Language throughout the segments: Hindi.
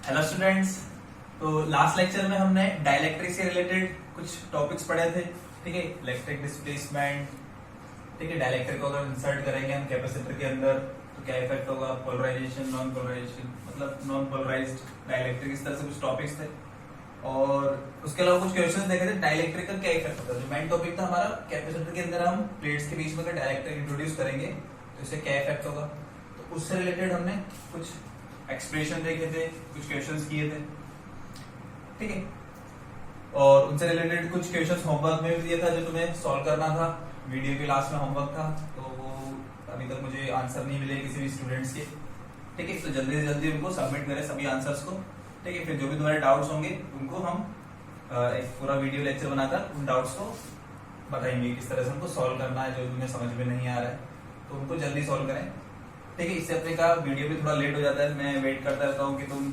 Hello students. तो लास्ट लेक्चर में हमने डाइलेक्ट्रिक से रिलेटेड कुछ टॉपिक्स पढ़े थे। ठीक है, इलेक्ट्रिक डिस्प्लेसमेंट। ठीक है, डाइलेक्ट्रिक को अगर इंसर्ट करेंगे हम कैपेसिटर के अंदर तो क्या इफेक्ट होगा, पोलराइजेशन, नॉन पोलराइजेशन, मतलब नॉन पोलराइज्ड डाइलेक्ट्रिक, इस तरह से कुछ टॉपिक्स थे। और उसके अलावा कुछ क्वेश्चंस देखे थे डाइलेक्ट्रिक का क्या इफेक्ट होता है। जो मेन टॉपिक था हमारा, कैपेसिटर के अंदर हम प्लेट्स के बीच में अगर डाइलेक्ट्रिक इंट्रोड्यूस करेंगे तो इससे क्या इफेक्ट होगा। तो उससे रिलेटेड हमने कुछ एक्सप्रेशन देखे थे, कुछ क्वेश्चंस किए थे। ठीक है, और उनसे रिलेटेड कुछ क्वेश्चंस होमवर्क में भी दिया था जो तुम्हें सॉल्व करना था। वीडियो के लास्ट में होमवर्क था, तो वो अभी तक मुझे आंसर नहीं मिले किसी भी स्टूडेंट्स के। ठीक है, तो जल्दी से जल्दी उनको सबमिट करें सभी आंसर्स को। ठीक है, फिर जो भी तुम्हारे डाउट्स होंगे उनको हम एक पूरा वीडियो लेक्चर बनाकर उन डाउट्स को बताएंगे किस तरह से हमको सॉल्व करना है। जो तुम्हें समझ में नहीं आ रहा है तो उनको जल्दी सॉल्व करें। ठीक है, इससे अपने का वीडियो भी थोड़ा लेट हो जाता है। मैं वेट करता रहता हूँ कि तुम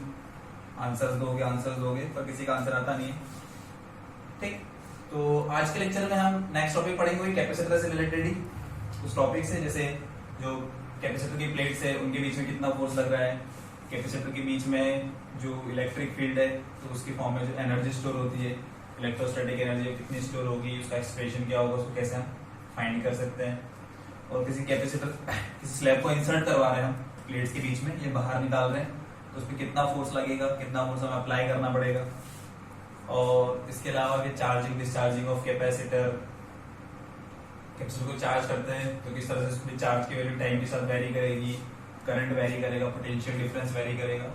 आंसर्स दोगे, पर किसी का आंसर आता नहीं है। ठीक, तो आज के लेक्चर में हम नेक्स्ट टॉपिक पढ़ेंगे वही कैपेसिटर से रिलेटेड ही उस टॉपिक से, जैसे जो कैपेसिटर की प्लेट्स है उनके बीच में कितना फोर्स लग रहा है, कैपेसिटर के बीच में जो इलेक्ट्रिक फील्ड है तो उसकी फॉर्म में जो एनर्जी स्टोर होती है, इलेक्ट्रोस्टैटिक एनर्जी कितनी स्टोर होगी, उसका एक्सप्रेशन क्या होगा, उसको कैसे हम फाइंड कर सकते हैं। और किसी कैपेसिटर किसी स्लैब को इंसर्ट करवा रहे हैं हम प्लेट्स के बीच में, ये बाहर निकाल रहे हैं तो उसमें कितना फोर्स लगेगा, कितना फोर्स हमें अप्लाई करना पड़ेगा। और इसके अलावा फिर चार्जिंग डिस्चार्जिंग ऑफ कैपेसिटर को चार्ज करते हैं तो किस तरह से उसकी चार्ज की वैल्यू टाइम के साथ वेरी करेगी, करंट वेरी करेगा, पोटेंशियल डिफरेंस वेरी करेगा,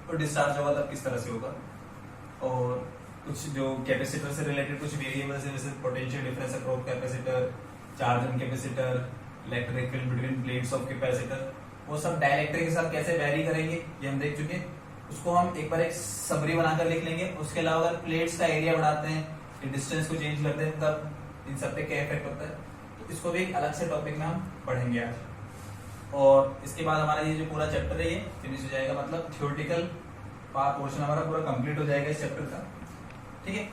और डिस्चार्ज होगा तब किस तरह से होगा। और कुछ जो कैपेसिटर से रिलेटेड कुछ वेरिएबल्स है जैसे potential difference across capacitor, charge on capacitor, electric field between plates of capacitor, वो सब डाइलेक्ट्रिक के साथ कैसे वेरी करेंगे ये हम देख चुके हैं। उसको हम एक बार एक समरी बनाकर लिख लेंगे। उसके अलावा अगर प्लेट्स का एरिया बढ़ाते हैं, डिस्टेंस को चेंज करते हैं, तब इन सब पे क्या इफेक्ट होता है, तो इसको भी एक अलग से टॉपिक में हम पढ़ेंगे आज। और इसके बाद हमारा ये जो पूरा चैप्टर है ये फिनिश हो जाएगा, मतलब थ्योरेटिकल पोर्शन हमारा पूरा कंप्लीट हो जाएगा इस चैप्टर का। ठीक है,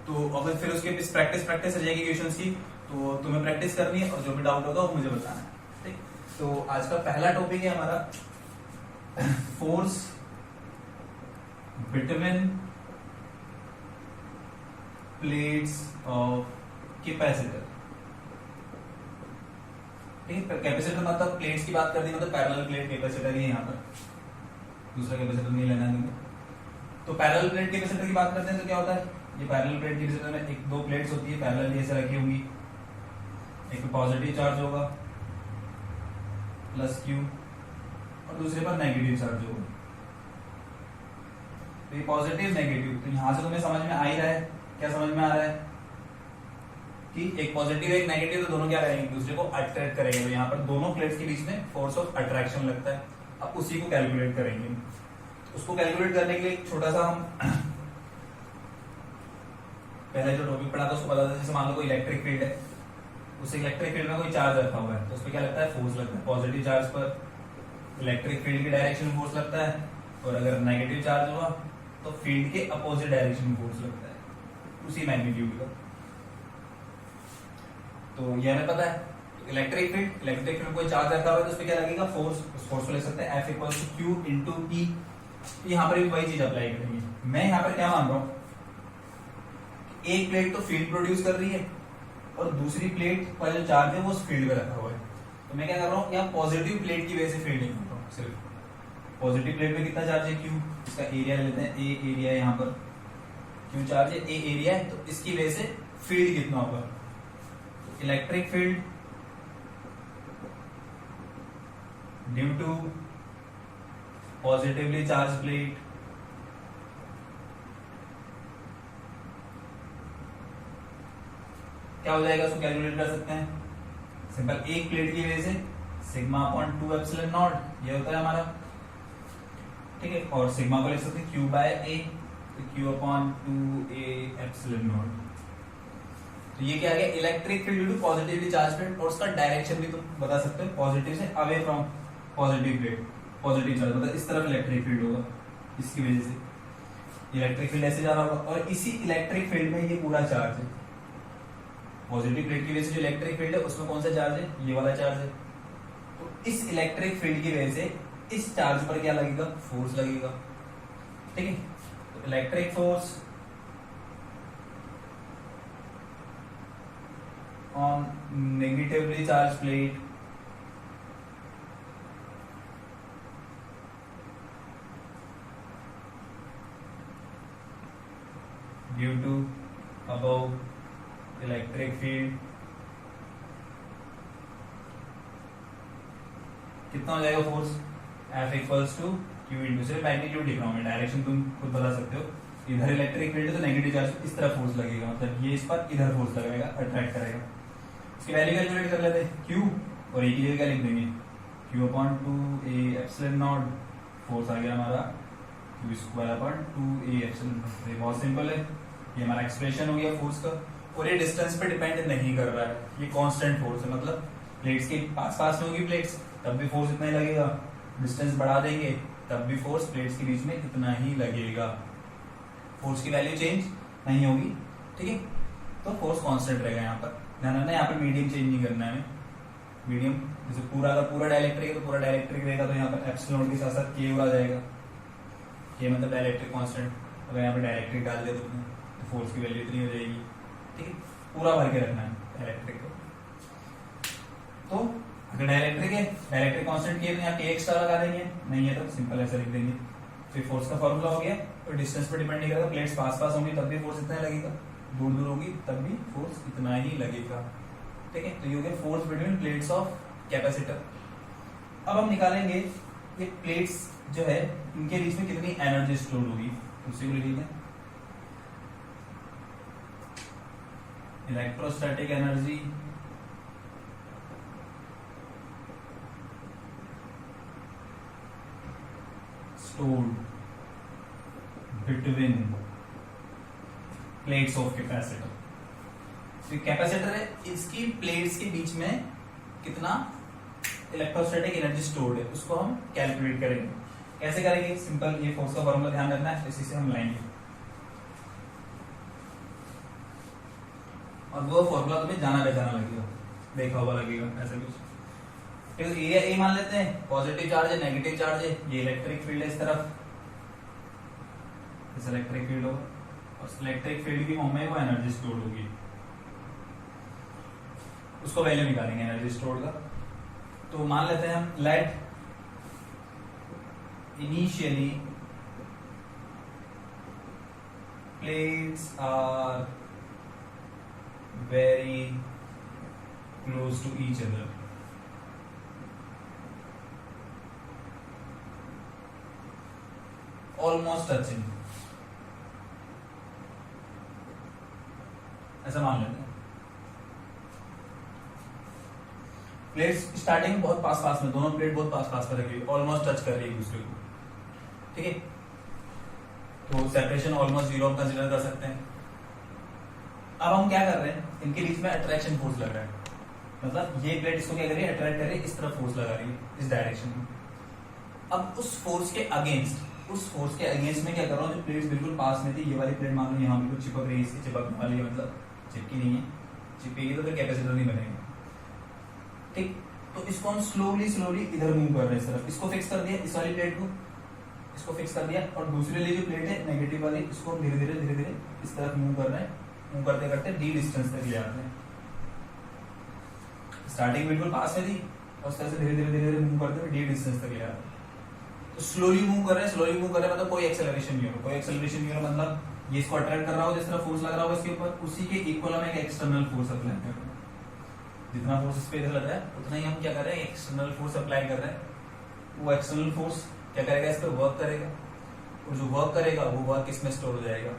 तो अब फिर उसके प्रैक्टिस हो जाएगी क्वेश्चंस की, तो तुम्हें प्रैक्टिस करनी है और जो भी डाउट होगा वो मुझे बताना है। ठीक, तो आज का पहला टॉपिक है हमारा force between plates of capacitor. ठीक है, कैपेसिटर मतलब प्लेट्स की बात कर दी, मतलब पैरेलल प्लेट कैपेसिटर ही है यहाँ पर, दूसरा कैपेसिटर नहीं लेना है तुम्हें। तो पैरेलल प्लेट कैपेसिटर की बात करते हैं तो क्या होता है, ये पैरेलल प्लेट कैपेसिटर में एक दो प्लेट्स होती है पैरेलल ऐसे रखी होंगी, एक पे पॉजिटिव चार्ज होगा प्लस क्यू और दूसरे पर नेगेटिव चार्ज होगा। तो ये पॉजिटिव नेगेटिव, तो यहां से तुम्हें समझ में आ ही रहा है, क्या समझ में आ रहा है कि एक पॉजिटिव एक नेगेटिव, तो दोनों क्या करेंगे, एक दूसरे को अट्रैक्ट करेंगे। तो यहाँ पर दोनों प्लेट्स के बीच में फोर्स ऑफ अट्रैक्शन लगता है। अब उसी को कैलकुलेट करेंगे। उसको कैलकुलेट करने के लिए एक छोटा सा हम पहले जो टॉपिक पढ़ा था उसको बता दें। जैसे मान लो कोई इलेक्ट्रिक फील्ड है, उस इलेक्ट्रिक फील्ड में कोई चार्ज रखा हुआ है तो उसमें क्या लगता है, फोर्स लगता है। पॉजिटिव चार्ज पर इलेक्ट्रिक फील्ड की डायरेक्शन में फोर्स लगता है, और अगर नेगेटिव चार्ज हुआ तो फील्ड के अपोजिट डायरेक्शन में फोर्स लगता है, उसी मैग्नीट्यूड का। तो ये हमें पता है। इलेक्ट्रिक फील्ड कोई चार्ज रखा हुआ है तो उसमें क्या लगेगा, फोर्स। उस फोर्स को ले सकते हैं F equal to Q into E. यहाँ पर भी वही चीज अप्लाई करेंगे। मैं यहाँ पर क्या मान रहा हूँ, एक प्लेट तो फील्ड प्रोड्यूस कर रही है और दूसरी प्लेट पर जो चार्ज है वो उस फील्ड में रखा हुआ है। तो मैं क्या कर रहा हूँ, यहाँ पॉजिटिव प्लेट की वजह से फील्ड नहीं कर रहा हूँ। सिर्फ पॉजिटिव प्लेट में कितना चार्ज है, क्यू, इसका एरिया लेते हैं, ए एरिया है, यहाँ पर क्यू चार्ज है, ए एरिया है, तो इसकी वजह से फील्ड कितना होगा, तो electric field due to positively charge plate क्या हो जाएगा, उसको कैलकुलेट कर सकते हैं। सिंपल, एक प्लेट की वजह से सिग्मा अपॉन 2 एप्सिलॉन नॉट ये होता है हमारा। ठीक है, और सिग्मा को लिख सकते हैं क्यू बाय ए, तो Q upon 2a epsilon not. तो ये क्या आ गया, electric field due to positively charge plate. और उसका डायरेक्शन भी तुम बता सकते हो, पॉजिटिव से away from positive plate, positive charge मतलब इस तरफ इलेक्ट्रिक फील्ड होगा, इसकी वजह से इलेक्ट्रिक फील्ड ऐसे जा रहा होगा। और इसी इलेक्ट्रिक फील्ड में ये पूरा चार्ज है, पॉजिटिव प्लेट की वजह से जो इलेक्ट्रिक फील्ड है उसमें कौन सा चार्ज है, ये वाला चार्ज है। तो इस इलेक्ट्रिक फील्ड की वजह से इस चार्ज पर क्या लगेगा, फोर्स लगेगा। ठीक है। तो electric force on negatively charge plate due to above electric field कितना हो जाएगा force, F equals to Q into, सिर्फ मैग्नीट्यूड लिख रहा हूँ मैं, डायरेक्शन तुम खुद बता सकते हो। इधर इलेक्ट्रिक फील्ड है तो नेगेटिव चार्ज इस तरफ फोर्स लगेगा, मतलब ये इस पर इधर फोर्स लगेगा, अट्रैक्ट करेगा। इसकी वैल्यू कैलकुलेट कर लेते हैं, क्यू और ए की जगह क्या लिख देंगे, Q upon 2a epsilon naught, force आ गया हमारा Q square upon 2a epsilon naught. ये बहुत सिंपल है, ये हमारा एक्सप्रेशन हो गया फोर्स का। और ये डिस्टेंस पे डिपेंड नहीं कर रहा है, ये कांस्टेंट फोर्स है, मतलब प्लेट्स के पास पास में होगी प्लेट्स तब भी फोर्स इतना ही लगेगा, डिस्टेंस बढ़ा देंगे तब भी फोर्स प्लेट्स के बीच में इतना ही लगेगा, फोर्स की वैल्यू चेंज नहीं होगी। ठीक है, तो फोर्स कांस्टेंट रहेगा यहाँ पर। ध्यान रखना यहाँ पर मीडियम चेंज नहीं करना है, मीडियम जैसे पूरा अगर पूरा डायलेक्ट्रिक है तो पूरा डायलेक्ट्रिक रहेगा, तो यहाँ पर एप्सिलॉन के साथ साथ के आ जाएगा, के मतलब डायलेक्ट्रिक कांस्टेंट। अगर यहाँ पे डायलेक्ट्रिक डाल दिया तो फोर्स की वैल्यू इतनी हो जाएगी। ठीक है, पूरा भर के रखना है डायलेक्ट्रिक को। तो अगर डायलेक्ट्रिक है, डायलेक्ट्रिक कांस्टेंट किए तो यहाँ के एक्स्ट्रा लगा देंगे, नहीं है तो सिंपल ऐसा लिख देंगे। फिर फोर्स का फॉर्मूला हो गया, तो डिस्टेंस पर डिपेंड नहीं करेगा, प्लेट्स पास पास होंगी तब भी फोर्स इतना ही लगेगा, दूर दूर होगी तब भी फोर्स इतना ही लगेगा। ठीक है, तो ये हो गया force between plates of capacitor. अब हम निकालेंगे ये प्लेट्स जो है इनके बीच में कितनी एनर्जी स्टोर होगी, उसी को लिखेंगे electrostatic energy stored between plates of capacitor। तो कैपेसिटर है, इसकी प्लेट्स के बीच में कितना इलेक्ट्रोस्टैटिक एनर्जी स्टोर्ड है उसको हम कैलकुलेट करेंगे। कैसे करेंगे, सिंपल, ये फोर्स का फॉर्मूला ध्यान रखना है, इसी से हम लाएंगे। और वो फॉर्मूला तुम्हें जाना पहचाना लगेगा, देखा हुआ लगेगा ऐसा कुछ। एरिया ए मान लेते हैं, पॉजिटिव चार्ज है नेगेटिव चार्ज है, ये इलेक्ट्रिक फील्ड है इस तरफ, इस इलेक्ट्रिक फील्ड होगा, और इलेक्ट्रिक फील्ड की फॉर्म में वो एनर्जी स्टोर होगी, उसको वैल्यू निकालेंगे एनर्जी स्टोर का। तो मान लेते हैं हम let initially plates are very close to each other, almost touching, ऐसा मान लेते हैं। प्लेट्स स्टार्टिंग बहुत पास पास में, दोनों प्लेट बहुत पास पास में रखी हुई, ऑलमोस्ट टच कर रही है एक दूसरे को। ठीक है, तो सेपरेशन ऑलमोस्ट जीरो हम कंसीडर कर सकते हैं। अब हम क्या कर रहे हैं, इनके बीच में अट्रैक्शन फोर्स लग रहा है, मतलब ये प्लेट इसको क्या कर रही है, अट्रैक्ट कर रही है, इस तरफ फोर्स लगा रही है, इस डायरेक्शन में। अब उस फोर्स के अगेंस्ट में क्या कर रहा हूँ, जो प्लेट्स बिल्कुल पास में थी, ये वाली प्लेट मान लो यहाँ बिल्कुल चिपक रही है, इसकी चिपकने वाली है, मतलब चिपकी नहीं है, चिपकेगी तो फिर कैपेसिटर नहीं बनेगा। ठीक, तो इसको हम स्लोली इधर मूव कर रहे हैं इस तरफ, इसको फिक्स कर दिया, इस वाली प्लेट को इसको फिक्स कर दिया, और दूसरी वाली जो प्लेट है नेगेटिव वाली, इसको हम धीरे धीरे इस तरफ मूव कर रहे हैं, मूव करते करते डी डिस्टेंस तक ले आते हैं। स्टार्टिंग बिल्कुल पास में थी और उस तरह से धीरे धीरे मूव करते हुए डी डिस्टेंस तक ले आते हैं। तो स्लोली मूव कर रहे हैं, मतलब कोई एक्सेलरेशन नहीं हो रहा, मतलब ये इसको अट्रैक्ट कर रहा हो, जिस तरह फोर्स लग रहा होगा इसके ऊपर, उसी के इक्वल हम एक एक्सटर्नल फोर्स अप्लाई कर रहे हैं। जितना फोर्स इस पे इधर लग रहा है उतना ही हम क्या कर रहे हैं, एक्सटर्नल फोर्स अप्लाई कर रहे हैं। वो एक्सटर्नल फोर्स क्या करेगा, इस पर वर्क करेगा, और जो वर्क करेगा वो वर्क किसमें स्टोर हो जाएगा,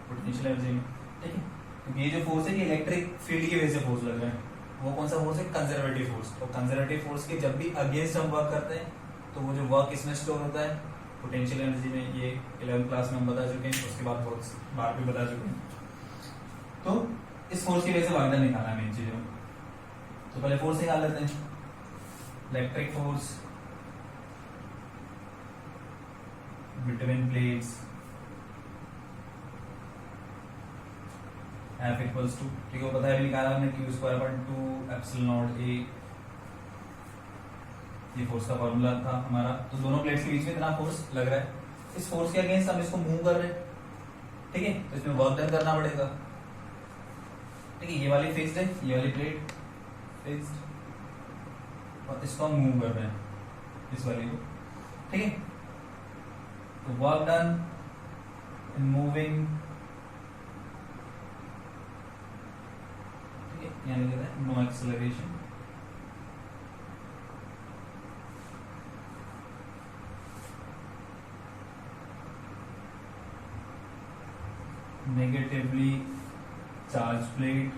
पोटेंशियल एनर्जी में। ठीक है, क्योंकि ये जो फोर्स है, ये इलेक्ट्रिक फील्ड की वजह से फोर्स लग रहा है, वो कौन सा फोर्स है, कंजर्वेटिव फोर्स। तो कंजर्वेटिव फोर्स के जब भी अगेंस्ट हम वर्क करते हैं तो वो जो वर्क इसमें स्टोर होता है पोटेंशियल एनर्जी में। ये 11th क्लास में हम बता चुके हैं, उसके बाद बहुत बार भी बता चुके हैं। तो इस फोर्स की वजह से वर्क निकालना है मेन चीजों। तो पहले फोर्स निकाल लेते हैं, electric force between plates F equals to, ठीक है, पता है, निकाला हमने Q square upon 2 epsilon naught A, ये फोर्स का फॉर्मूला था हमारा। तो दोनों प्लेट्स के बीच में इतना फोर्स लग रहा है, इस फोर्स के अगेंस्ट हम इसको मूव कर रहे हैं, ठीक है, तो इसमें वर्क डन करना पड़ेगा, ठीक है। ये वाली फिक्स्ड है, ये वाली प्लेट फिक्स्ड, और इसको हम मूव कर रहे हैं इस वाली को, ठीक है। तो वर्क डन इन मूविंग, ठीक है, यहाँ लिखा है no acceleration, negatively charge plate,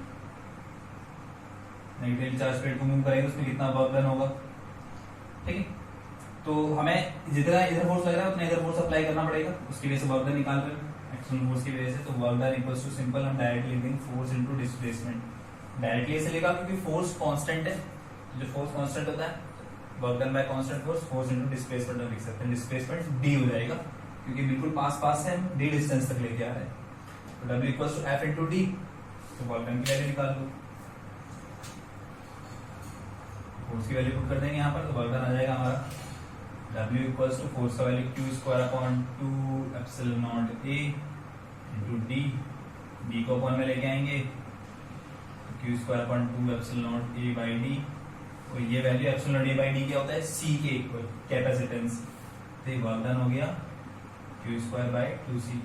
negatively charge plate को मूव करेंगे उसमें कितना वर्क डन होगा, ठीक है। तो हमें जितना इधर फोर्स लग रहा है उतना इधर फोर्स अप्लाई करना पड़ेगा, उसकी वजह से वर्क डन निकाल रहे हैं एक्सटर्नल फोर्स की वजह से। तो work done equals to simple हम डायरेक्टली लिखेंगे फोर्स इनटू डिस्प्लेसमेंट, डायरेक्टली ऐसे लिखा क्योंकि फोर्स कांस्टेंट है, जो फोर्स कांस्टेंट होता है work done bye constant force, force into displacement में लिख सकते हैं, डिस्प्लेसमेंट डी हो जाएगा क्योंकि बिल्कुल पास पास से हम डी डिस्टेंस तक लेके आ रहे हैं। तो W equals to F into D, तो वर्क डन की वैल्यू निकाल लो, फोर्स की वैल्यू पुट कर देंगे यहाँ पर, तो वर्क डन आ जाएगा हमारा W इक्वल्स टू फोर्स का value Q square upon 2 epsilon naught A into D, D को अपॉन में लेके आएंगे, तो Q square upon 2 epsilon naught A by D, और ये value epsilon naught A by D क्या होता है, C के इक्वल कैपेसिटेंस, तो ये वर्क डन हो गया क्यू स्क्वायर बाई 2C।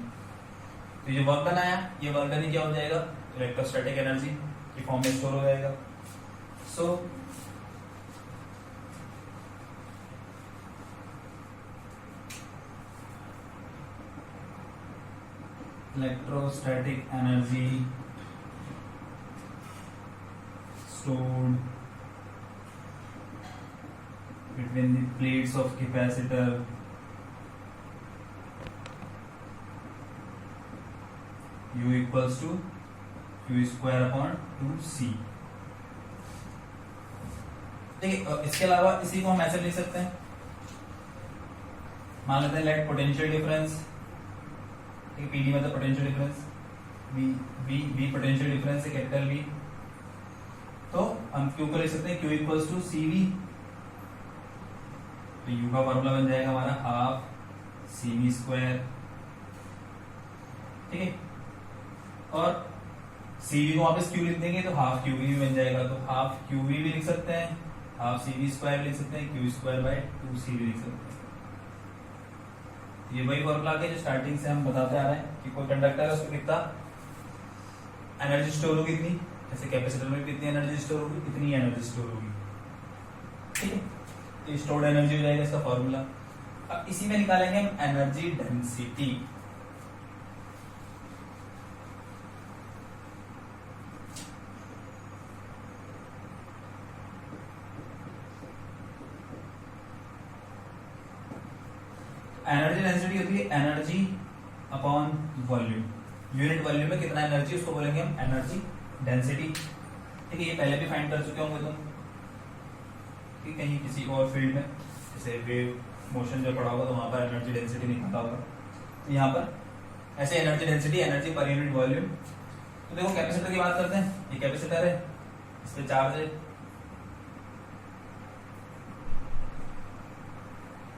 तो ये वर्क डन आया, ये वर्क डन ही क्या हो जाएगा, इलेक्ट्रोस्टैटिक एनर्जी की फॉर्म में स्टोर हो जाएगा। सो electrostatic energy stored between the plates of capacitor U equals to Q square upon 2C। देखिए इसके अलावा इसी को हम ऐसे लिख सकते हैं, मान लेते हैं लेट पोटेंशियल डिफरेंस, पीडी मतलब potential difference, V potential difference है कैपिटल वी, तो हम क्यू को लिख सकते हैं Q equals to C V, तो यू का फॉर्मूला बन जाएगा हमारा हाफ सी वी स्क्वायर, ठीक है, और सी वी को वापस क्यू लिख देंगे तो हाफ क्यू वी भी बन जाएगा, तो हाफ क्यू वी भी लिख सकते हैं, हाफ सी वी स्क्वायर लिख सकते हैं, क्यू स्क्वायर बाय 2C भी लिख सकते हैं। ये वही फॉर्मूला है जो स्टार्टिंग से हम बताते आ रहे हैं कि कोई कंडक्टर है उसमें कितना एनर्जी स्टोर होगी, कितनी, जैसे कैपेसिटर में कितनी एनर्जी स्टोर होगी, कितनी एनर्जी स्टोर होगी, ठीक है। तो स्टोर्ड एनर्जी हो जाएगा इसका फॉर्मूला। अब इसी में निकालेंगे हम एनर्जी डेंसिटी, एनर्जी डेंसिटी होती है energy upon volume, unit volume में कितना एनर्जी उसको बोलेंगे हम एनर्जी डेंसिटी, ठीक है। ये पहले भी फाइंड कर चुके होंगे तुम, ठीक, कहीं किसी और फील्ड में जैसे वेव मोशन जो पढ़ा होगा तो वहां पर एनर्जी डेंसिटी निकलता होगा। तो यहाँ पर ऐसे energy density energy per unit volume. तो देखो कैपेसिटर की बात करते हैं, ये कैपेसिटर है, इस पे चार्ज है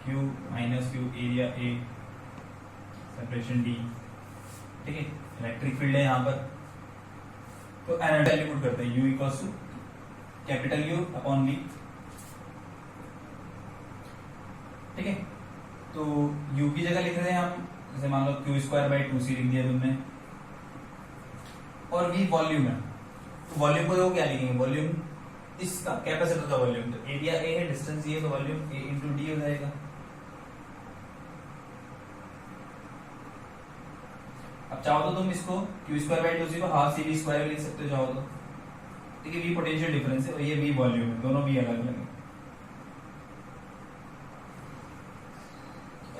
Q minus Q, area A, separation D, ठीक है, इलेक्ट्रिक फील्ड है यहाँ पर। तो एनर्जी वैल्यू पुट करते हैं U equals to capital U upon V, ठीक है। तो U की जगह लिख रहे हैं हम, जैसे मान लो Q स्क्वायर बाई 2C लिख दिया तुमने, और V वॉल्यूम है, तो वॉल्यूम को देखो क्या लिखेंगे, वॉल्यूम इसका कैपेसिटर का वॉल्यूम, तो एरिया A है, डिस्टेंस ये है, तो वॉल्यूम A इंटू D हो जाएगा। अब चाहो तो तुम इसको Q स्क्वायर बाई 2C को हाफ सी वी स्क्वायर भी लिख सकते हो चाहो तो, ठीक है। V पोटेंशियल डिफरेंस है और ये V वॉल्यूम है, दोनों V अलग अलग है।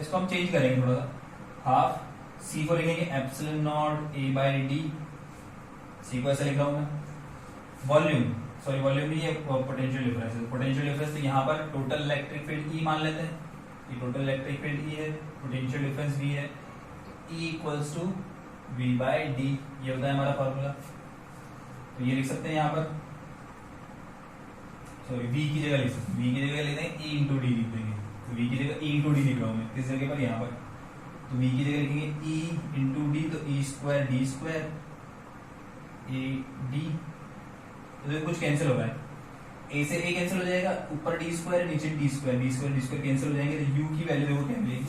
इसको हम चेंज करेंगे थोड़ा सा, हाफ C को लिखेंगे epsilon naught A by D, C को ऐसे लिख रहा हूं मैं, वॉल्यूम सॉरी वॉल्यूम नहीं है, पोटेंशियल डिफरेंस है, पोटेंशियल डिफरेंस तो यहाँ पर टोटल इलेक्ट्रिक फील्ड E मान लेते हैं, ये टोटल इलेक्ट्रिक फील्ड E है, पोटेंशियल डिफरेंस V है, तो E equals to V by D, ये होता है हमारा फॉर्मूला। तो ये लिख सकते हैं यहाँ पर, सॉरी V की जगह लिख सकते हैं, V की जगह लिख देंगे E इंटू डी लिख देंगे, तो V की जगह E इंटू डी लिख रहा हूँ मैं, किस जगह पर, यहाँ पर। तो v की जगह लिखेंगे e इंटू डी, तो e square D square A D, तो कुछ कैंसिल हो रहा है, a से a कैंसिल हो जाएगा, ऊपर डी स्क्वायर नीचे D square, D square D square cancel हो जाएंगे, तो u की वैल्यू देखो क्या मिलेगी,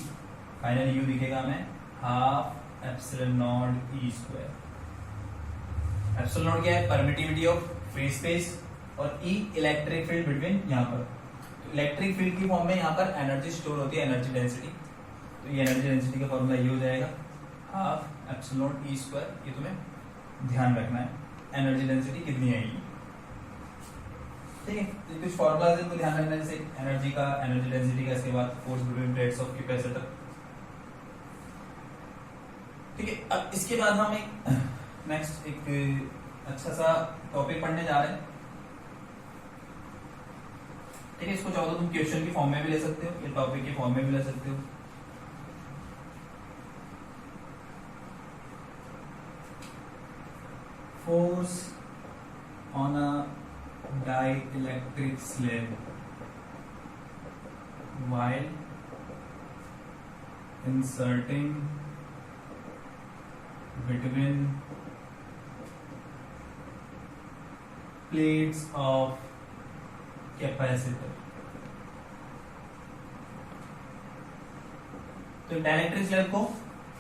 फाइनल u दिखेगा हमें half epsilon not e square. Epsilon not क्या है, परमिटिविटी ऑफ फ्री स्पेस, और E इलेक्ट्रिक फील्ड बिटवीन, यहाँ पर इलेक्ट्रिक फील्ड की फॉर्म में यहाँ पर एनर्जी स्टोर होती है, एनर्जी डेंसिटी, तो ये एनर्जी डेंसिटी का फॉर्मूला ये हो जाएगा half epsilon not E square, ये तुम्हें ध्यान रखना है, एनर्जी डेंसिटी कितनी आएगी, ठीक है। तो कुछ फॉर्मूलाज इनको ध्यान रखना है, जैसे एनर्जी का, एनर्जी डेंसिटी का, इसके बाद force between plates of capacitor, ठीक है। अब इसके बाद हम एक नेक्स्ट एक अच्छा सा टॉपिक पढ़ने जा रहे हैं, ठीक है। इसको चाहो तो तुम क्वेश्चन की फॉर्म में भी ले सकते हो, या टॉपिक की फॉर्म में भी ले सकते हो। Force on a dielectric slab while inserting between plates of capacitor। तो डाइलेक्ट्रिक स्लैब को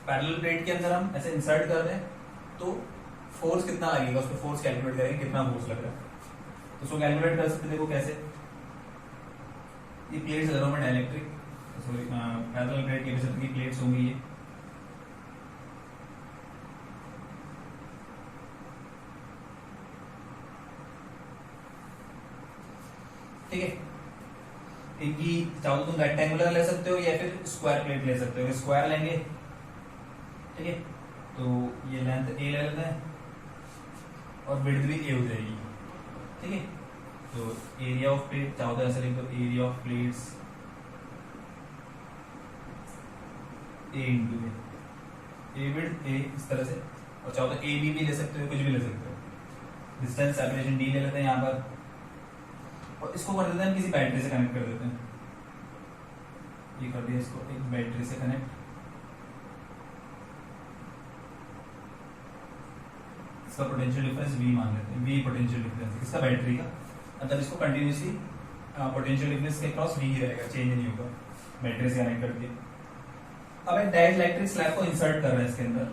पैरेलल प्लेट के अंदर हम ऐसे इंसर्ट कर रहे हैं, तो फोर्स कितना लगेगा, उसको फोर्स कैलकुलेट करेंगे कितना फोर्स लग रहा है, तो उसको कैलकुलेट कर सकते हैं। देखो कैसे, ये प्लेट्स अगर में dielectric sorry parallel plate capacitor की प्लेट्स होंगी ये, ठीक है। इनकी चाहो तो तुम रेक्टेंगुलर ले सकते हो या फिर स्क्वायर प्लेट ले सकते हो, स्क्वायर लेंगे, ठीक है। तो ये लेंथ ए ले लेते हैं और विड्थ भी ए हो जाएगी, ठीक है। तो एरिया ऑफ प्लेट चाहो तो ऐसे लिख दो, area of plates A into A width A, इस तरह से, और चाहो तो ए बी भी ले सकते हो, कुछ भी ले सकते हो। डिस्टेंस सेपरेशन डी ले लेते हैं यहाँ पर, और इसको कर देते हैं किसी बैटरी से कनेक्ट कर देते हैं, ये कर दिया इसको एक बैटरी से कनेक्ट, इसका पोटेंशियल डिफरेंस V मान लेते हैं, V पोटेंशियल डिफरेंस इसका बैटरी का, मतलब इसको कंटिन्यूसली पोटेंशियल डिफरेंस के क्रॉस V ही रहेगा, चेंज नहीं होगा बैटरी से कनेक्ट करके। अब एक डाइलेक्ट्रिक स्लैब को इंसर्ट कर रहे हैं इसके अंदर,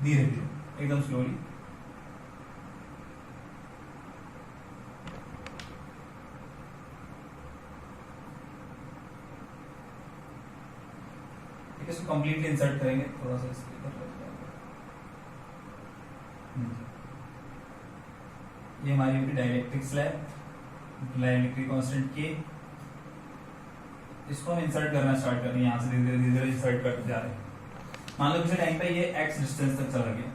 धीरे धीरे एकदम स्लोली, इसको कंप्लीटली इंसर्ट करेंगे, थोड़ा सा इसके ये हमारी होगी डाइलेक्ट्रिक स्लैब, डाइलेक्ट्रिक कांस्टेंट के, इसको हम इंसर्ट करना स्टार्ट कर रहे हैं, यहाँ से धीरे धीरे इंसर्ट करते जा रहे हैं। मान लो किसी टाइम पे ये x डिस्टेंस तक चला गया,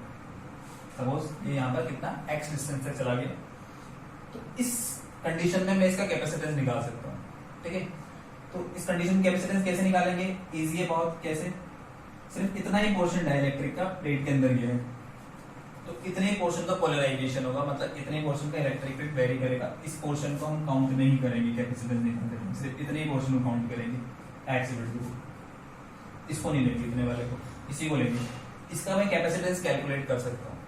सपोज ये यहाँ पर कितना x डिस्टेंस तक चला गया, तो इस कंडीशन में मैं इसका कैपेसिटेंस निकाल सकता हूँ, ठीक है। तो इस कंडीशन में कैपेसिटेंस कैसे निकालेंगे, इजी है बहुत, कैसे, सिर्फ इतना ही पोर्शन डाइलेक्ट्रिक का प्लेट के अंदर गया है, तो इतने ही पोर्शन का पोलराइजेशन होगा, मतलब इतने पोर्शन का इलेक्ट्रिक फील्ड वेरी करेगा, इस पोर्शन को हम काउंट नहीं करेंगे कैपेसिटेंस निकालते हैं, सिर्फ इतने ही पोर्शन को काउंट करेंगे एक्स को, इसको नहीं लेंगे, इतने वाले को, इसी को लेंगे, इसका मैं कैपेसिटेंस कैलकुलेट कर सकता हूँ,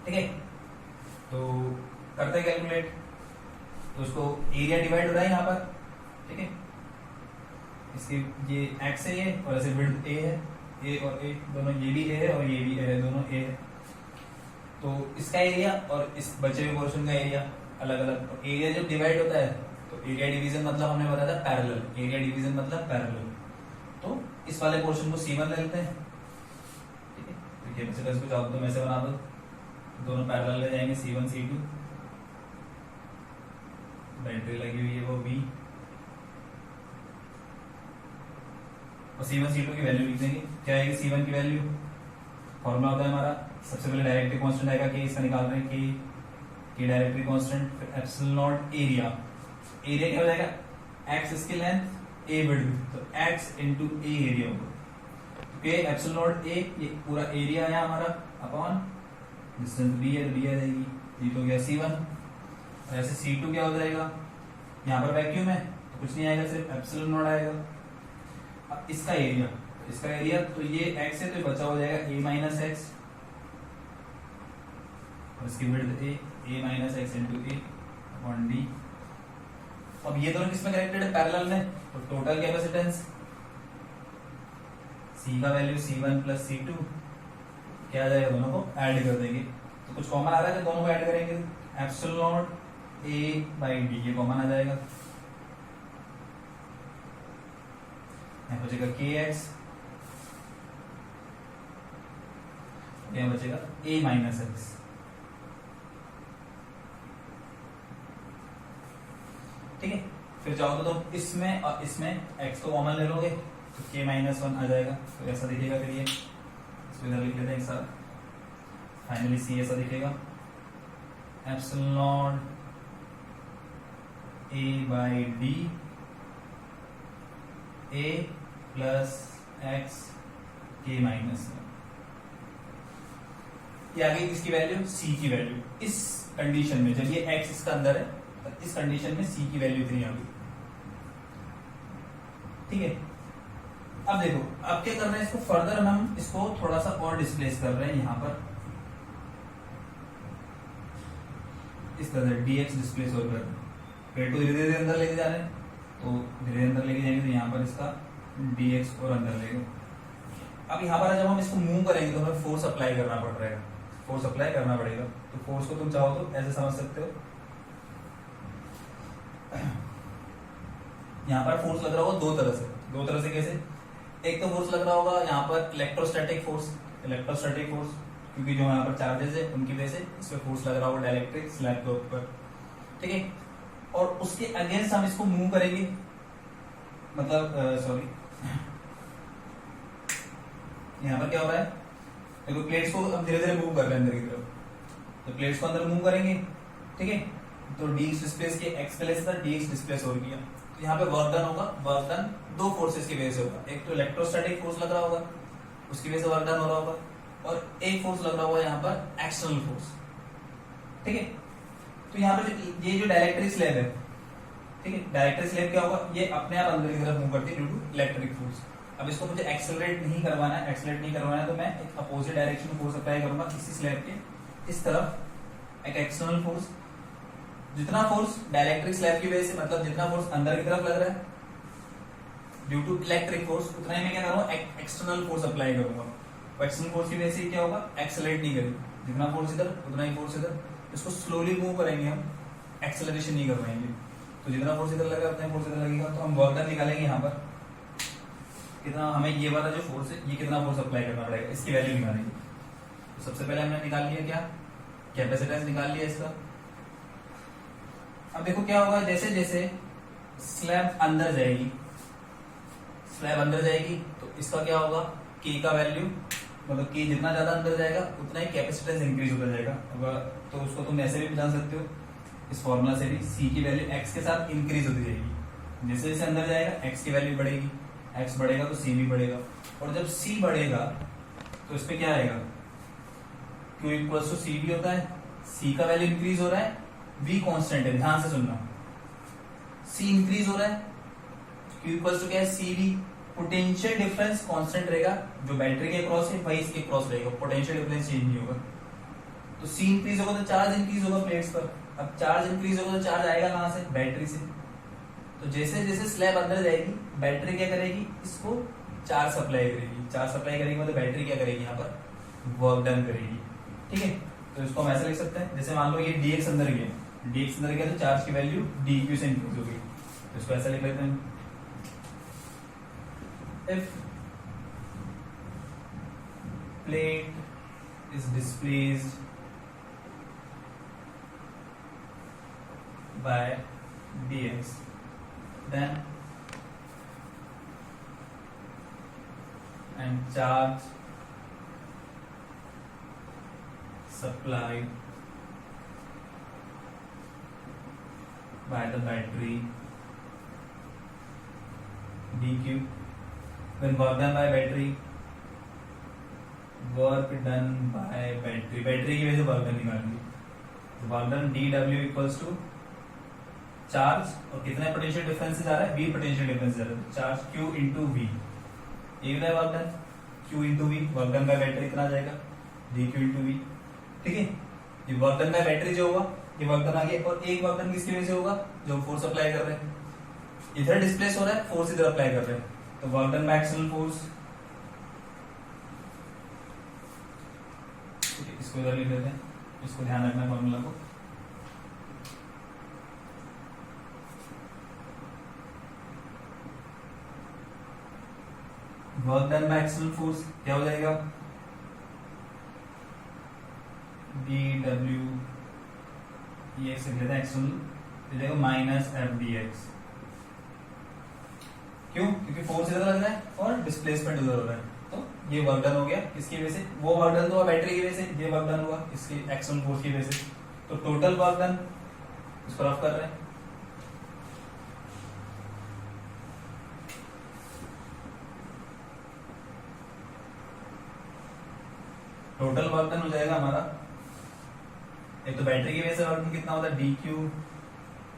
ठीक है। तो करते हैं कैलकुलेट, तो उसको एरिया डिवाइड हो रहा है यहाँ पर, ठीक है, इसके ये एक्स है ये, और ऐसे विड्थ ए है, ए और ए दोनों, ये भी ए है और ये भी ए है, दोनों ए है, तो इसका एरिया और इस बचे हुए पोर्शन का एरिया अलग अलग, एरिया जब डिवाइड होता है तो एरिया डिवीजन मतलब हमने बताया था पैरेलल, एरिया डिवीजन मतलब पैरेलल, तो इस वाले पोर्शन को C1 ले लेते हैं, ठीक है। तो कैपेसिटेंस को चाहो तो मैं से बना दो, दोनों पैरेलल ले जाएंगे, C1 C2, बैटरी लगी हुई है वो B, और C1 C2 की वैल्यू लिख देंगे, क्या आएगी C1 की वैल्यू, फॉर्मूला होता है हमारा, सबसे पहले डाइलेक्ट्रिक कांस्टेंट आएगा के, इसका निकाल रहे हैं के डाइलेक्ट्रिक कांस्टेंट, फिर एप्सिलॉन नॉट एरिया, एरिया क्या हो जाएगा x इसकी लेंथ a विड्थ, तो x इनटू a एरिया होगा, तो के एप्सिलॉन नॉट a ये पूरा एरिया है हमारा अपॉन डिस्टेंस b है, तो d आ जाएगी, ये तो गया C1, और ऐसे C2 क्या हो जाएगा, यहाँ पर वैक्यूम है तो कुछ नहीं आएगा, सिर्फ एप्सिलॉन नॉट आएगा, अब इसका एरिया तो ये x है, तो ये बचा हो जाएगा a माइनस एक्स, और इसकी width a minus x into A upon D. अब ये दोनों किसमें कनेक्टेड है, पैरेलल में, तो टोटल कैपेसिटेंस C का वैल्यू C1 प्लस C2 क्या आ जाएगा, दोनों को ऐड कर देंगे। तो कुछ कॉमन आ रहा है, दोनों को ऐड करेंगे, एप्सिलॉन A बाई डी ये कॉमन आ जाएगा, यहाँ बचेगा kx, यहाँ बचेगा a माइनस एक्स। ठीक है, फिर चाहो तो तुम इसमें और इसमें x को कॉमन ले लोगे तो k माइनस वन आ जाएगा, तो ऐसा दिखेगा। फिर ये इसको इधर लिख लेते हैं एक साथ, फाइनली c ऐसा दिखेगा, epsilon a by D a plus x के माइनस वन, ये आ गई इसकी वैल्यू, c की वैल्यू। इस कंडीशन में जब ये x इसका अंदर है, तो इस कंडीशन में c की वैल्यू 3 आ गई। ठीक है, अब देखो अब क्या कर रहे हैं, इसको फर्दर हम इसको थोड़ा सा और डिस्प्लेस कर रहे हैं, यहां पर इस तरह dx डिस्प्लेस और कर रहे हैं, पेड़ को धीरे धीरे अंदर लेके जा रहे हैं, तो धीरे अंदर लेके जाएंगे तो यहाँ पर इसका dx और अंदर लेंगे। अब यहाँ पर जब हम इसको मूव करेंगे तो हमें फोर्स अप्लाई करना पड़ेगा, फोर्स अप्लाई करना पड़ेगा। तो फोर्स को तुम चाहो तो ऐसे समझ सकते हो, यहाँ पर फोर्स लग रहा होगा दो तरह से कैसे, एक तो फोर्स लग रहा होगा यहाँ पर इलेक्ट्रोस्टैटिक फोर्स, क्योंकि जो यहाँ पर चार्जेस है उनकी वजह से इस पे फोर्स लग रहा होगा डाइलेक्ट्रिक स्लैब के ऊपर। ठीक है, और उसके अगेंस्ट हम इसको मूव करेंगे, मतलब सॉरी यहाँ पर क्या हो रहा है, देखो प्लेट्स को हम धीरे धीरे मूव कर रहे हैं अंदर की तरफ, तो प्लेट्स को अंदर मूव करेंगे। ठीक है, तो dx डिस्प्लेस किया, x प्लेस था, dx डिस्प्लेस और किया, तो यहाँ पे वर्क डन होगा। वर्क डन दो फोर्सेस की वजह से होगा, एक तो इलेक्ट्रोस्टैटिक फोर्स लग रहा होगा उसकी वजह से वर्क डन हो रहा होगा, और एक फोर्स लग रहा होगा यहाँ पर एक्सटर्नल फोर्स। ठीक है, तो यहाँ पर ये जो डायरेक्ट्रिक स्लैब है, ठीक है, डायरेक्ट्रिक स्लैब क्या होगा, ये अपने आप अंदर की तरफ मूव करती है ड्यू टू इलेक्ट्रिक फोर्स। अब इसको मुझे एक्सेलरेट नहीं करवाना है, तो मैं एक अपोजिट डायरेक्शन में फोर्स अप्लाई करूंगा इसी स्लैब के इस तरफ, एक एक्सटर्नल फोर्स। जितना फोर्स डायरेक्ट्रिक स्लैब की वजह से, मतलब जितना फोर्स अंदर की तरफ लग रहा है ड्यू टू इलेक्ट्रिक फोर्स, उतना ही मैं क्या करूंगा, एक्सटर्नल फोर्स अप्लाई करूंगा। एक्सटर्नल फोर्स की वजह से क्या होगा, एक्सेलरेट नहीं करेगी, जितना फोर्स इधर उतना ही फोर्स इधर, इसको स्लोली मूव करेंगे हम, एक्सेलरेशन नहीं करवाएंगे। तो जितना फोर्स इधर लगा उतना फोर्स इधर लगेगा, तो हम वर्क डन निकालेंगे यहाँ पर कितना, हमें ये वाला जो फोर्स है ये कितना फोर्स अप्लाई करना पड़ेगा, इसकी वैल्यू निकालेंगे। तो सबसे पहले हमने निकाल लिया क्या, कैपेसिटेंस निकाल लिया इसका। अब देखो क्या होगा, जैसे जैसे स्लैब अंदर जाएगी तो इसका क्या होगा, k का वैल्यू, मतलब k जितना ज्यादा अंदर जाएगा उतना ही कैपेसिटेंस इंक्रीज होता जाएगा। तो उसको तुम ऐसे भी जान सकते हो इस फॉर्मूला से भी, c की वैल्यू x के साथ इंक्रीज होती जाएगी, जैसे जैसे अंदर जाएगा x की वैल्यू बढ़ेगी, x बढ़ेगा तो c भी बढ़ेगा, और जब c बढ़ेगा तो इस पे क्या आएगा, q इक्वल्स टू c भी होता है, c का वैल्यू इंक्रीज हो रहा है, v कांस्टेंट है, ध्यान से सुनना, c इंक्रीज हो रहा है, q इक्वल्स टू क्या है, cv, पोटेंशियल डिफरेंस कांस्टेंट रहेगा, जो बैटरी के क्रॉस है वही इसके क्रॉस रहेगा, पोटेंशियल डिफरेंस चेंज नहीं होगा। तो c इंक्रीज होगा तो चार्ज इंक्रीज होगा प्लेट्स पर, अब चार्ज इंक्रीज होगा तो चार्ज आएगा कहां से, बैटरी से। तो जैसे जैसे स्लैब अंदर जाएगी बैटरी क्या करेगी, इसको चार्ज सप्लाई करेगी, मतलब बैटरी क्या करेगी, यहाँ पर वर्क डन करेगी। ठीक है, तो इसको हम ऐसे लिख सकते हैं, जैसे मान लो ये dx अंदर गया तो चार्ज की वैल्यू dq से इंक्रीज होगी, तो इसको ऐसा लिख लेते हैं, if plate is displaced by dx, then and charge supplied by the battery dq, when work done by battery, battery की वजह से वर्क डन निकालेंगे, तो work done dw equals to charge, और कितना पोटेंशियल डिफरेंस जा रहा है, v पोटेंशियल डिफरेंस जा रहा है, चार्ज q इंटू v, ये भी work done, Q into V, work done by battery इतना आ जाएगा, dq इंटू वी। ठीक है, ये वर्क डन बाय बैटरी जो होगा ये वर्क डन आ गया, और एक वर्क डन किसकी वजह से होगा, जो हम फोर्स अप्लाई कर रहे हैं, इधर डिस्प्लेस हो रहा है, फोर्स इधर अप्लाई कर रहे हैं, तो work done by external force. इसको इधर लिख देते हैं, इसको ध्यान रखना फॉर्मूला को। Work done by external force क्या हो जाएगा, dw, ये लिख लेते हैं एक्सटर्नल, हो जाएगा माइनस एफ डी एक्स। क्यों, क्योंकि फोर्स इधर लग रहा है और डिस्प्लेसमेंट उधर हो रहा है, तो ये वर्क डन हो गया किसकी वजह से, वो वर्क डन हुआ बैटरी की वजह से, ये वर्क डन हुआ इसकी एक्सटर्नल फोर्स की वजह से, तो टोटल वर्क डन इसको रफ कर रहे हैं। टोटल वर्क डन हो जाएगा हमारा, एक तो बैटरी की वजह से वर्क डन कितना होता है dq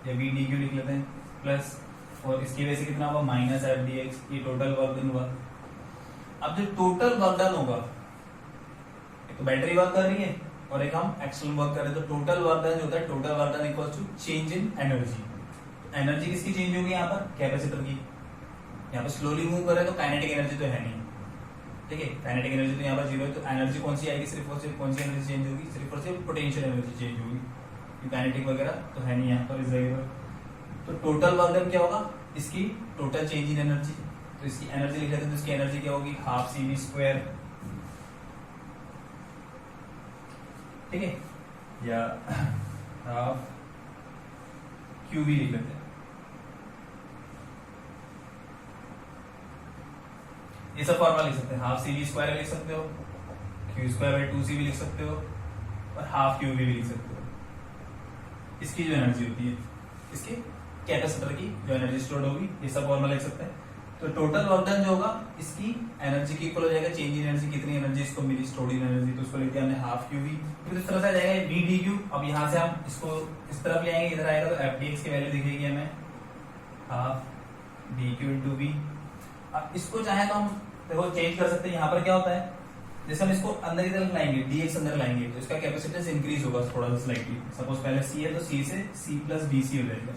या v dq लिख लेते हैं, प्लस और इसकी वजह से कितना होगा माइनस एफ डी एक्स, ये टोटल वर्क डन हुआ। अब जो टोटल वर्क डन होगा, एक तो बैटरी वर्क कर रही है और एक हम एक्सटर्नल वर्क कर रहे हैं, तो टोटल वर्क डन जो होता है, total work done equals to change in energy. Energy किसकी चेंज होगी यहाँ पर, कैपेसिटर की। यहाँ पर स्लोली मूव कर रहे हैं तो काइनेटिक एनर्जी तो है नहीं, ठीक है, काइनेटिक एनर्जी तो यहाँ पर जीरो है, तो एनर्जी कौन सी आएगी, सिर्फ और सिर्फ कौन सी एनर्जी चेंज होगी, सिर्फ और सिर्फ पोटेंशियल एनर्जी चेंज होगी, काइनेटिक वगैरह तो है नहीं यहाँ पर इस जगह पर। तो टोटल वर्क डन क्या होगा, इसकी टोटल चेंज इन एनर्जी, तो इसकी एनर्जी लिख लेते हैं, तो इसकी एनर्जी क्या होगी हाफ सी वी स्क्वायर, ठीक है, या हाफ क्यू वी लिख लेते हैं। ये सब फॉर्मूला लिख सकते हैं, हाफ सी वी स्क्वायर लिख सकते हो, Q square by 2 C V लिख सकते हो, और हाफ क्यू वी भी लिख सकते हो। इसकी जो एनर्जी होती है, इसके कैपेसिटर की जो एनर्जी स्टोर्ड होगी, ये सब फॉर्मूला लिख सकते हैं। तो टोटल वर्क डन जो होगा इसकी एनर्जी की इक्वल हो जाएगा चेंज इन एनर्जी, कितनी एनर्जी इसको मिली स्टोर्ड इन एनर्जी, तो उसको लिख दिया हमने हाफ क्यू वी। फिर इस तरह से आ जाएगा वी डी क्यू। अब यहाँ से हम इसको इस तरफ ले आएंगे, इधर आएगा तो एफ डी एक्स की वैल्यू दिखेगी हमें half D Q into V. अब इसको चाहे तो हम देखो चेंज कर सकते हैं, यहाँ पर क्या होता है, जैसे हम इसको अंदर की तरफ लाएंगे, डी एक्स अंदर लाएंगे तो इसका कैपेसिटेंस इंक्रीज होगा थोड़ा सा स्लाइटली। सपोज पहले सी है तो सी से सी प्लस बी सी हो जाएगा,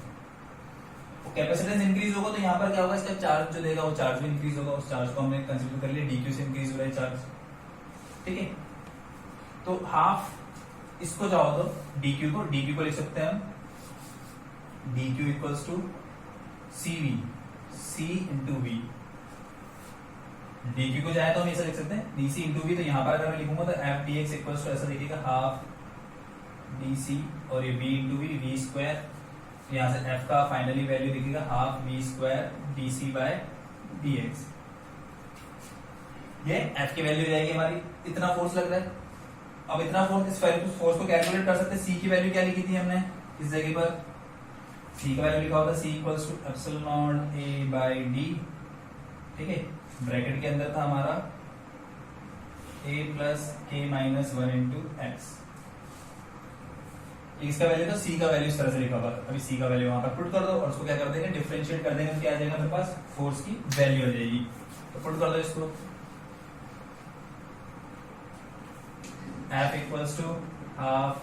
कैपेसिटेंस इंक्रीज होगा तो यहाँ पर क्या होगा, इसका चार्ज जो देगा वो चार्ज भी इंक्रीज होगा। उस चार्ज को हमने कंसीडर कर लिया, डीक्यू से इंक्रीज हो रहा है चार्ज, ठीक है। तो हाफ इसको चाहो तो डीक्यू को लिख सकते हैं हम DQ equals to C V, C into V. DQ को चाहे तो हम ऐसा लिख सकते हैं डीसी इंटू वी, तो यहाँ पर अगर मैं लिखूंगा तो F D X equals to ऐसा दिखेगा हाफ डीसी, और ये V into V, V square, यहाँ से f का फाइनली वैल्यू दिखेगा half V square D C by D X. ये f की वैल्यू जाएगी हमारी, इतना फोर्स लग रहा है। अब इतना फोर्स, इस फोर्स को कैलकुलेट कर सकते हैं। c की वैल्यू क्या लिखी थी हमने इस जगह पर, c का वैल्यू लिखा होता c equals to epsilon a by d, ठीक है। ब्रैकेट के अंदर था हमारा a plus k minus 1 into X. इसका वैल्यू तो c का वैल्यू इस तरह से लिखा हुआ, अभी c का वैल्यू वहां पर पुट कर दो और उसको क्या कर देंगे, डिफरेंशिएट कर देंगे, क्या आ जाएगा मेरे पास, फोर्स की वैल्यू आ जाएगी। तो पुट कर दो इसको, F equals to half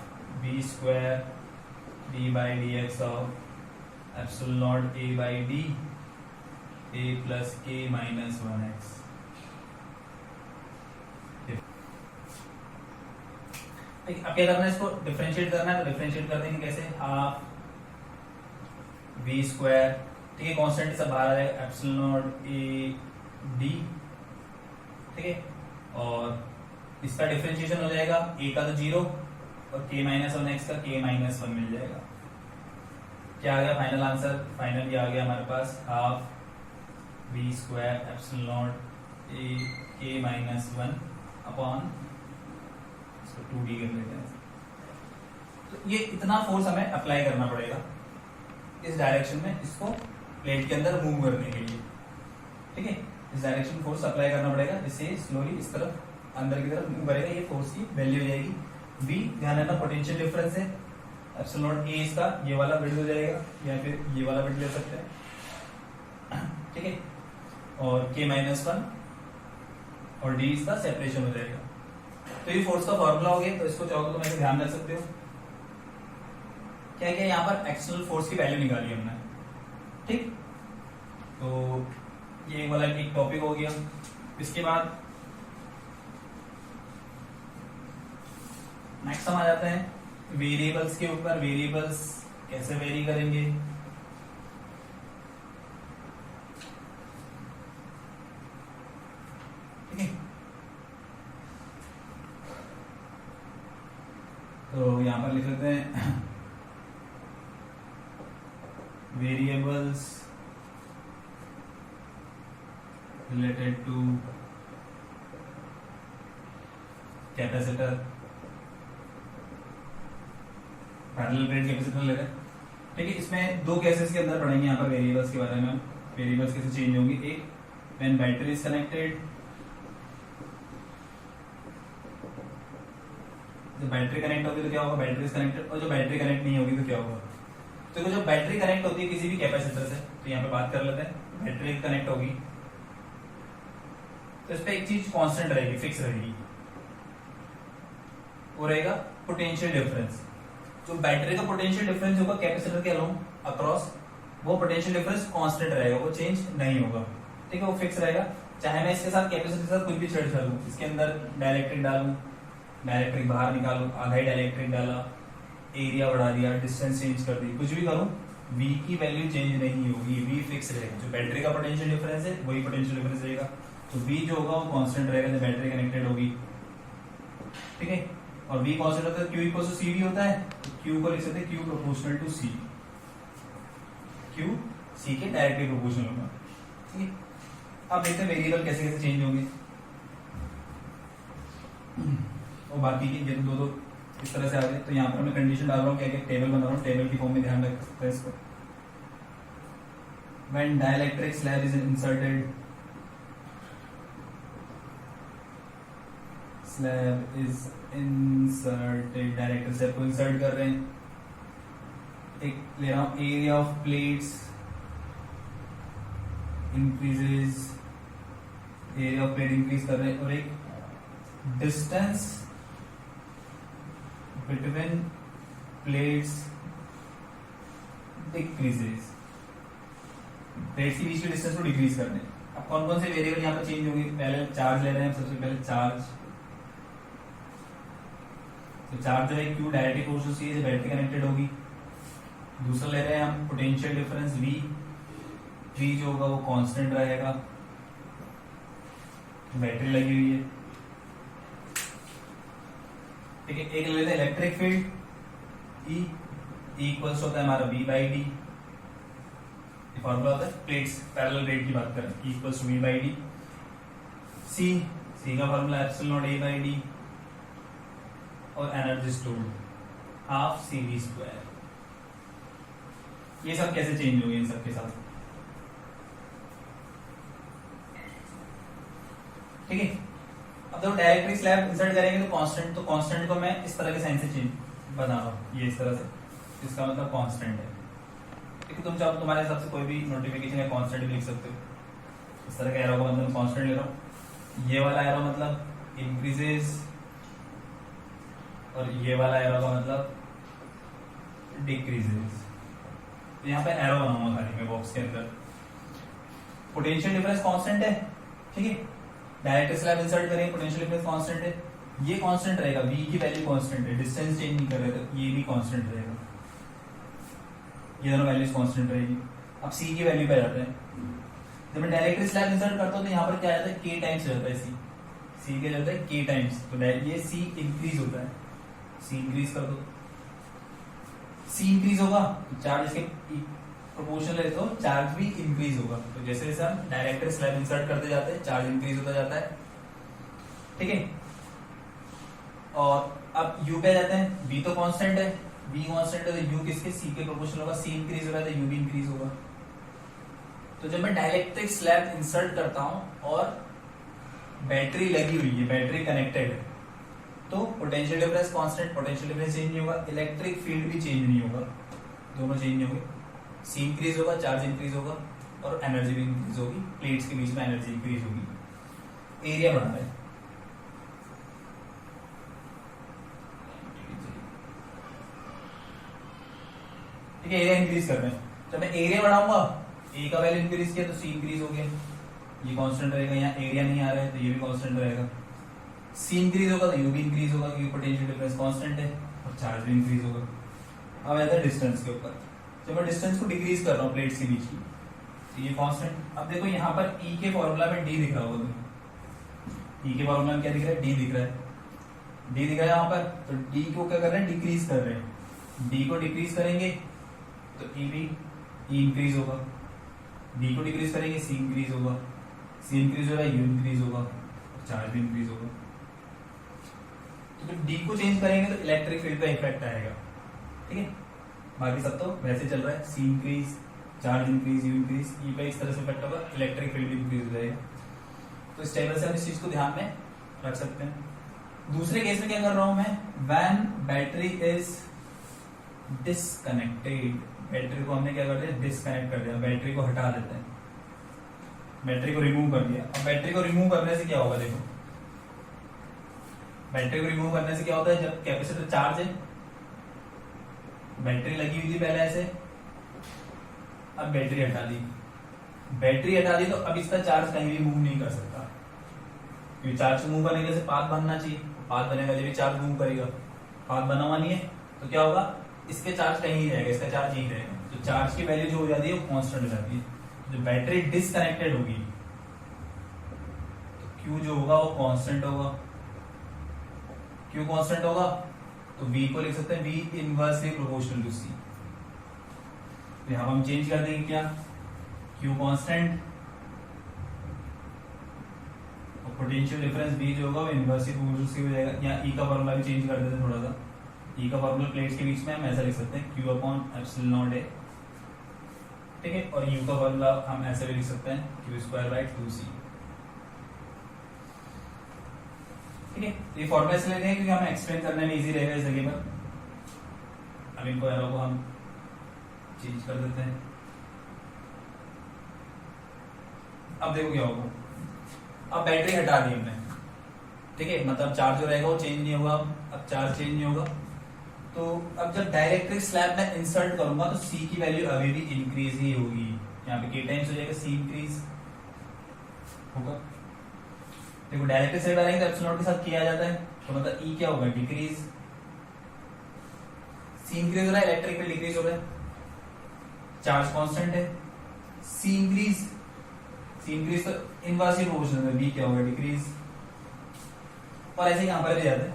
v square d by D X of epsilon naught a by d a plus k minus 1x। अब क्या करना है, इसको डिफरेंशिएट करना है, तो डिफरेंशिएट कर देंगे कैसे, हाफ वी स्क्वायर, ठीक है, कांस्टेंट सब बाहर आ जाएगा, एप्सिलॉन नॉट a d, ठीक है, और इसका डिफरेंशिएशन हो जाएगा, a का तो 0 और k माइनस 1x का k माइनस 1 मिल जाएगा। क्या आ गया फाइनल आंसर, फाइनल ये आ गया हमारे पास half V square epsilon naught a k minus 1 upon 2d कर लेते हैं। तो ये इतना फोर्स हमें अप्लाई करना पड़ेगा इस डायरेक्शन में, इसको प्लेट के अंदर मूव करने के लिए, ठीक है। इस डायरेक्शन में फोर्स अप्लाई करना पड़ेगा, जिससे स्लोली इस तरफ अंदर की तरफ मूव करेगा। ये फोर्स की वैल्यू हो जाएगी v, ध्यान रखना पोटेंशियल डिफरेंस है, एप्सिलॉन नॉट a इसका ये वाला बिट हो जाएगा, या फिर ये वाला बिट ले सकते हैं, ठीक है, और k माइनस 1 और डी इसका सेपरेशन हो जाएगा। तो ये फोर्स का फॉर्मूला हो गया, तो इसको चाहो तो मैं ध्यान रख सकते हो। क्या क्या यहाँ पर एक्सटर्नल फोर्स की वैल्यू निकाली हमने, ठीक। तो ये वाला एक टॉपिक हो गया। इसके बाद नेक्स्ट हम आ जाते हैं वेरिएबल्स के ऊपर। वेरिएबल्स कैसे वेरी करेंगे, ठीक है। तो यहां पर लिख लेते हैं variables related to capacitor, parallel plate capacitor ले रहे हैं, ठीक है। इसमें दो केसेस के अंदर पढ़ेंगे यहाँ पर वेरिएबल्स के बारे में। वेरिएबल्स कैसे चेंज होंगी, एक व्हेन बैटरी इज कनेक्टेड, जब बैटरी कनेक्ट होगी तो क्या होगा, बैटरी इज कनेक्टेड, और जब बैटरी कनेक्ट नहीं होगी तो क्या होगा। तो जब बैटरी कनेक्ट होती है किसी भी कैपेसिटर से, तो यहाँ पे बात कर लेते हैं, बैटरी कनेक्ट होगी तो इस पे एक चीज कांस्टेंट रहेगी, फिक्स रहेगी, वो रहेगा पोटेंशियल डिफरेंस। जो बैटरी का पोटेंशियल डिफरेंस होगा कैपेसिटर के अलोंग अक्रॉस, वो पोटेंशियल डिफरेंस कांस्टेंट रहेगा, वो चेंज नहीं होगा, ठीक है, वो फिक्स रहेगा। चाहे मैं इसके साथ कैपेसिटर के साथ कुछ भी छेड़छाड़ लूं, इसके अंदर डाइलेक्ट्रिक डालूं, डाइलेक्ट्रिक बाहर निकालूं, आधा ही डाइलेक्ट्रिक डाला, एरिया बढ़ा दिया, डिस्टेंस चेंज कर दी, कुछ भी करूं, V की वैल्यू चेंज नहीं होगी, V फिक्स रहेगा। जो बैटरी का पोटेंशियल डिफरेंस है वही पोटेंशियल डिफरेंस रहेगा। तो V जो होगा वो कांस्टेंट रहेगा जब बैटरी कनेक्टेड होगी, ठीक है। और V कांस्टेंट होता है, Q इक्वल टू CV होता है, तो Q को लिख सकते हैं Q proportional to C, Q C के डायरेक्टली प्रोपोर्शनल होगा, ठीक है। अब देखते हैं वेरिएबल कैसे कैसे चेंज होंगे, और बाकी की ये दो इस तरह से आ गए। तो यहाँ पर मैं कंडीशन डाल रहा हूँ, क्या क्या टेबल बना रहा हूँ, टेबल की फॉर्म में ध्यान रख सकते हैं इसको। When dielectric slab is inserted, director slab को इंसर्ट कर रहे हैं, एक ले रहा हूं, area of plates increases, area of plate increase कर रहे हैं, और एक distance between plates decreases, plates के बीच की डिस्टेंस को डिक्रीज कर रहे हैं। अब कौन कौन से वेरिएबल यहाँ पर चेंज होंगे, पहले चार्ज ले रहे हैं, सबसे पहले चार्ज। तो चार्ज जो है Q डायरेक्टली फोर्स से है, बैटरी कनेक्टेड होगी। दूसरा ले रहे हैं हम पोटेंशियल डिफरेंस V, V जो होगा वो कांस्टेंट रहेगा, बैटरी लगी हुई है, ठीक है। एक लेते हैं इलेक्ट्रिक फील्ड E, इक्वल्स होता है हमारा V बाई डी, फॉर्मूला होता है प्लेट्स पैरेलल प्लेट की बात करें, equals to V by D. C का formula epsilon naught A by D, और energy stored half CV square. ये सब कैसे चेंज होंगे इन सब के साथ, ठीक है। अब जब डायरेक्टली स्लैब इंसर्ट करेंगे तो कांस्टेंट को मैं इस तरह के साइन से चेंज बना रहा हूँ, ये इस तरह से, इसका मतलब कांस्टेंट है, ठीक है। तुम चाहो तुम्हारे हिसाब से कोई भी नोटिफिकेशन या कांस्टेंट भी लिख सकते हो। इस तरह का एरो का मतलब कांस्टेंट ले रहा हूँ, ये वाला एरो मतलब इंक्रीजेज, और ये वाला एरो का मतलब डिक्रीजेज। तो यहाँ पे एरो बनाऊंगा खाली मैं बॉक्स के अंदर। पोटेंशियल डिफरेंस कांस्टेंट है, ठीक है। डायरेक्ट स्लैब इंसर्ट करें, पोटेंशियल डिफरेंस कांस्टेंट है, ये कांस्टेंट रहेगा, V की वैल्यू कांस्टेंट है, डिस्टेंस चेंज नहीं कर रहे तो ये भी कांस्टेंट रहेगा, ये दोनों वैल्यूज कांस्टेंट रहेगी। अब C की वैल्यू पे जाते हैं, जब मैं डायरेक्ट स्लैब इंसर्ट करता हूँ तो यहाँ पर क्या आता है, K टाइम्स रहता है C के जाता है K टाइम्स, तो ये C इंक्रीज होता है, C इंक्रीज कर दो, C इंक्रीज होगा तो चार्ज इसके प्रोपोर्शनल है तो चार्ज भी इंक्रीज होगा। तो जैसे जैसे हम डायरेक्ट स्लैब इंसर्ट करते जाते हैं चार्ज इंक्रीज होता जाता है, ठीक है। और अब U पे जाते हैं, V तो कांस्टेंट है, V कांस्टेंट है तो U किसके, C के प्रोपोर्शनल होगा, C इंक्रीज हो रहा है तो U भी इंक्रीज होगा। तो जब मैं डाइलेक्ट्रिक स्लैब इंसर्ट करता हूं और बैटरी लगी हुई है, बैटरी कनेक्टेड है, तो potential difference constant, potential difference change नहीं होगा, इलेक्ट्रिक फील्ड भी चेंज नहीं होगा, दोनों चेंज नहीं होंगे। C इंक्रीज होगा, चार्ज इंक्रीज होगा, और एनर्जी भी इंक्रीज होगी, प्लेट्स के बीच में एनर्जी इंक्रीज होगी। एरिया बढ़ा रहे हैं, ठीक है, एरिया इंक्रीज कर रहे हैं। जब मैं एरिया बढ़ाऊंगा, ए का वैल्यू इंक्रीज किया तो सी इंक्रीज हो गया, ये कांस्टेंट रहेगा, यहाँ एरिया नहीं आ रहा है तो ये भी कांस्टेंट रहेगा। सी इंक्रीज होगा तो यू भी इंक्रीज होगा क्योंकि पोटेंशियल डिफरेंस कांस्टेंट है, और चार्ज भी इंक्रीज होगा। अब आता है डिस्टेंस के ऊपर, जब मैं डिस्टेंस को डिक्रीज कर रहा हूँ प्लेट्स के बीच की, तो ये कांस्टेंट। अब देखो यहाँ पर ई के फॉर्मूला में डी दिख रहा होगा, ई के फॉर्मूला में क्या दिख रहा है, डी दिख रहा है, डी दिख रहा है यहाँ पर, तो डी को क्या कर रहे हैं, डिक्रीज कर रहे हैं। डी को डिक्रीज करेंगे तो ई भी इंक्रीज होगा, डी को डिक्रीज करेंगे सी इंक्रीज होगा, सी इंक्रीज हो रहा है यू इंक्रीज होगा, चार्ज भी इंक्रीज होगा। तो जब डी को चेंज करेंगे तो इलेक्ट्रिक फील्ड पे इफेक्ट आएगा, ठीक है। बाकी सब तो वैसे चल रहा है, C increase, charge increase, U increase, E पे इस तरह से इफेक्ट होगा, इलेक्ट्रिक फील्ड भी इंक्रीज हो जाएगा। तो इस टेबल से हम इस चीज को ध्यान में रख सकते हैं। दूसरे केस में क्या कर रहा हूं मैं, when battery is disconnected, battery को हमने क्या कर दिया, डिस्कनेक्ट कर दिया, बैटरी को हटा देते हैं, बैटरी को रिमूव कर दिया। अब बैटरी को रिमूव करने से क्या होगा, देखो बैटरी को रिमूव करने से क्या होता है, जब कैपेसिटर चार्ज है, बैटरी लगी हुई थी पहले ऐसे, अब बैटरी हटा दी, बैटरी हटा दी तो अब इसका चार्ज कहीं भी मूव नहीं कर सकता, क्योंकि चार्ज को मूव करने के लिए पाथ बनना चाहिए, पाथ बनेगा जब भी चार्ज मूव करेगा, पाथ बना हुआ नहीं है तो क्या होगा, इसके चार्ज कहीं नहीं रहेगा, इसका चार्ज यहीं रहेगा, तो चार्ज की वैल्यू जो हो जाती है वो कांस्टेंट हो जाती है। जो बैटरी डिस्कनेक्टेड होगी तो Q जो होगा वो कांस्टेंट होगा, Q कांस्टेंट होगा तो V को लिख सकते हैं V inversely proportional to C। तो यहां हम चेंज कर देंगे क्या, Q कांस्टेंट और पोटेंशियल डिफरेंस V जो होगा वो इनवर्सली प्रोपोर्शनल टू C हो जाएगा। यहाँ E का फॉर्मूला भी चेंज कर देते हैं थोड़ा सा, E का फॉर्मूला प्लेट्स के बीच में हम ऐसा लिख सकते हैं Q upon epsilon naught A, ठीक है, और U का फॉर्मूला हम ऐसे भी लिख सकते हैं Q स्क्वायर बाय 2C, ठीक है। ये फॉर्मूला इसलिए लेते हैं क्योंकि हमें एक्सप्लेन करने में इजी रहेगा इस जगह पर। अब इनको एरो को हम चेंज कर देते हैं। अब देखो क्या होगा, अब बैटरी हटा दी हमने, ठीक है, मतलब चार्ज जो रहेगा वो चेंज नहीं होगा, अब चार्ज चेंज नहीं होगा, तो अब जब डाइलेक्ट्रिक स्लैब में इंसर्ट करूंगा तो C की वैल्यू अभी भी इंक्रीज ही होगी, यहाँ पे K टाइम्स हो जाएगा, C इंक्रीज होगा। देखो डाइलेक्ट्रिक स्लैब डालेंगे तो एप्सिलॉन के साथ किया जाता है, तो मतलब E क्या होगा, डिक्रीज, C इंक्रीज हो रहा है, इलेक्ट्रिक फील्ड डिक्रीज हो रहा है, चार्ज कांस्टेंट है, C इंक्रीज तो इनवर्सली प्रोपोर्शनल है, B क्या होगा, डिक्रीज। और ऐसे यहां पर भी जाता है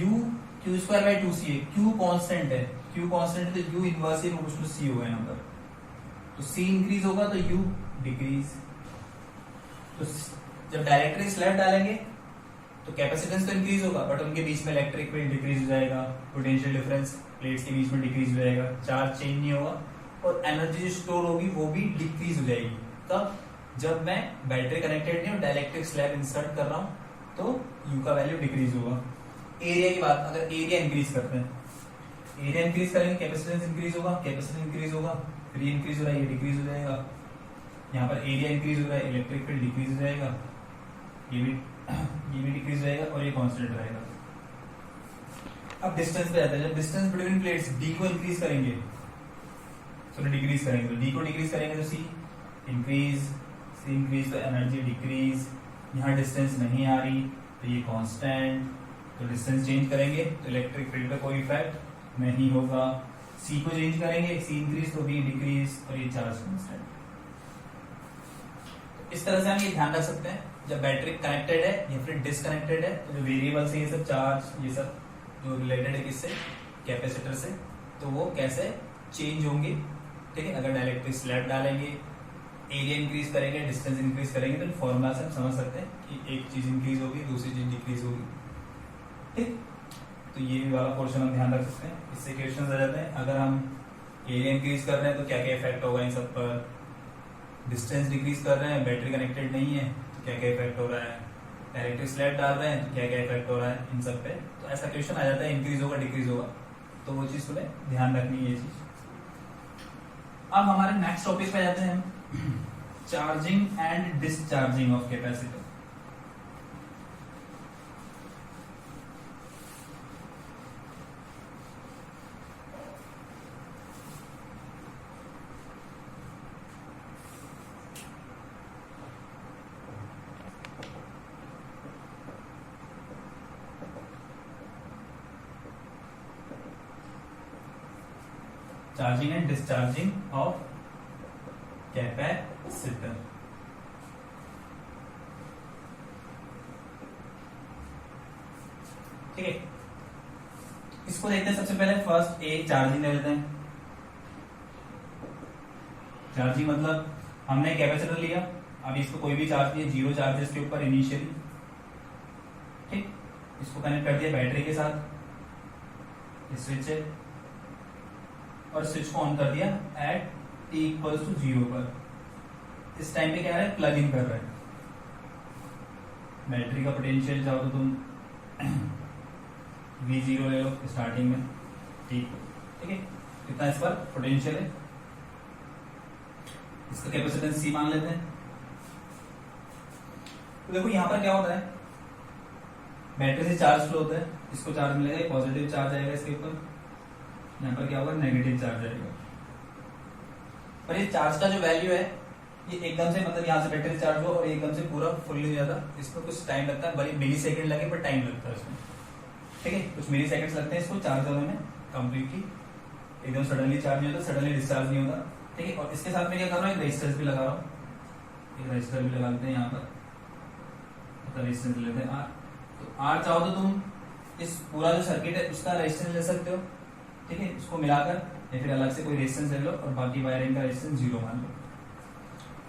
U Q square by 2C है, Q कांस्टेंट है, Q कांस्टेंट है तो U inversely proportional to C होगा यहाँ पर, तो C इंक्रीज होगा तो U डिक्रीज। तो जब डाइलेक्ट्रिक स्लैब डालेंगे तो कैपेसिटेंस तो इंक्रीज होगा बट उनके बीच में इलेक्ट्रिक फील्ड डिक्रीज हो जाएगा, पोटेंशियल डिफरेंस प्लेट्स के बीच में डिक्रीज हो जाएगा, चार्ज चेंज नहीं होगा और एनर्जी जो स्टोर होगी वो भी डिक्रीज हो जाएगी। तब जब मैं बैटरी कनेक्टेड नहीं और डाइलेक्ट्रिक स्लैब इंसर्ट कर रहा हूं तो U का वैल्यू डिक्रीज होगा। एरिया की बात, अगर एरिया इंक्रीज करते हैं, एरिया इंक्रीज करेंगे कैपेसिटेंस इंक्रीज होगा, कैपेसिटेंस इंक्रीज होगा, फिर ये इंक्रीज हो रहा है ये डिक्रीज हो जाएगा, यहाँ पर एरिया इंक्रीज हो रहा है इलेक्ट्रिक फील्ड डिक्रीज हो जाएगा, ये भी डिक्रीज रहेगा और ये कांस्टेंट रहेगा। अब डिस्टेंस पे आता है, जब डिस्टेंस बिटवीन प्लेट्स D को इंक्रीज करेंगे, सॉरी डिक्रीज करेंगे, तो D को डिक्रीज करेंगे तो C इंक्रीज तो एनर्जी डिक्रीज, यहाँ डिस्टेंस नहीं आ रही तो ये कांस्टेंट, तो डिस्टेंस चेंज करेंगे तो इलेक्ट्रिक फील्ड पे कोई इफेक्ट नहीं होगा। C को चेंज करेंगे, C इंक्रीज तो B डिक्रीज और ये चार्ज कांस्टेंट। इस तरह से हम ये ध्यान रख सकते हैं जब बैटरी कनेक्टेड है या फिर डिसकनेक्टेड है तो जो वेरिएबल्स है ये सब चार्ज ये सब जो रिलेटेड है किससे, कैपेसिटर से, तो वो कैसे चेंज होंगे, ठीक है। अगर डाइलेक्ट्रिक स्लैब डालेंगे, एरिया इंक्रीज करेंगे, डिस्टेंस इंक्रीज करेंगे तो फॉर्मूला से हम समझ सकते हैं कि एक चीज इंक्रीज होगी दूसरी चीज डिक्रीज होगी, ठीक। तो ये वाला पोर्शन हम ध्यान रख सकते हैं। इससे क्वेश्चन आ जाते हैं, अगर हम एरिया इंक्रीज कर रहे हैं तो क्या क्या इफेक्ट होगा इन सब पर, डिस्टेंस डिक्रीज कर रहे हैं, बैटरी कनेक्टेड नहीं है तो क्या क्या इफेक्ट हो रहा है, डायरेक्टली स्लैब डाल रहे हैं तो क्या क्या इफेक्ट हो रहा है इन सब पे। तो ऐसा क्वेश्चन आ जाता है, इंक्रीज होगा डिक्रीज होगा, तो वो चीज तुम्हें ध्यान रखनी है ये चीज। अब हमारे नेक्स्ट टॉपिक पे जाते हैं, charging and discharging of capacitor. Charging and discharging of capacitor. ठीक है, इसको देखते हैं। सबसे पहले फर्स्ट ए चार्जिंग ले लेते हैं। चार्जिंग मतलब हमने कैपेसिटर लिया, अब इसको कोई भी चार्ज नहीं, जीरो चार्ज है इसके ऊपर इनिशियली। ठीक, इसको कनेक्ट कर दिया बैटरी के साथ, स्विच है, और स्विच को ऑन कर दिया एट t इक्वल्स टू 0 पर। इस टाइम पे क्या है, प्लग इन कर रहे हैं। बैटरी का पोटेंशियल चाहो तो तुम V0 ले लो स्टार्टिंग में, ठीक है, कितना इस पर पोटेंशियल है। इसका कैपेसिटेंस C मान लेते हैं। तो देखो यहां पर क्या होता है, बैटरी से चार्ज फ्लो होता है, इसको चार्ज मिलेगा, पॉजिटिव चार्ज आएगा इसके ऊपर, यहाँ पर क्या होगा, नेगेटिव चार्ज आएगा। पर ये चार्ज का जो वैल्यू है ये एकदम से, मतलब यहाँ से बैटरी चार्ज हो और एकदम से पूरा फुल हो जाता, इसमें कुछ टाइम लगता है, भले मिली सेकेंड लगे पर टाइम लगता है इसमें। ठीक है, कुछ मिली सेकेंड्स लगते हैं इसको चार्ज होने में कंप्लीटली। एकदम सडनली चार्ज नहीं होता, सडनली डिस्चार्ज नहीं होता। ठीक है, और इसके साथ में क्या कर रहा हूँ, एक रेजिस्टेंस भी लगा रहा हूँ, एक रजिस्टर भी लगा लेते हैं यहाँ पर, रेजिस्टेंस लेते हैं R। तो R चाहो तो तुम इस पूरा जो सर्किट है उसका रेजिस्टेंस ले सकते हो। ठीक है, इसको मिलाकर या फिर अलग से कोई रेजिस्टेंस ले लो और बाकी वायरिंग का रेजिस्टेंस 0 मान लो।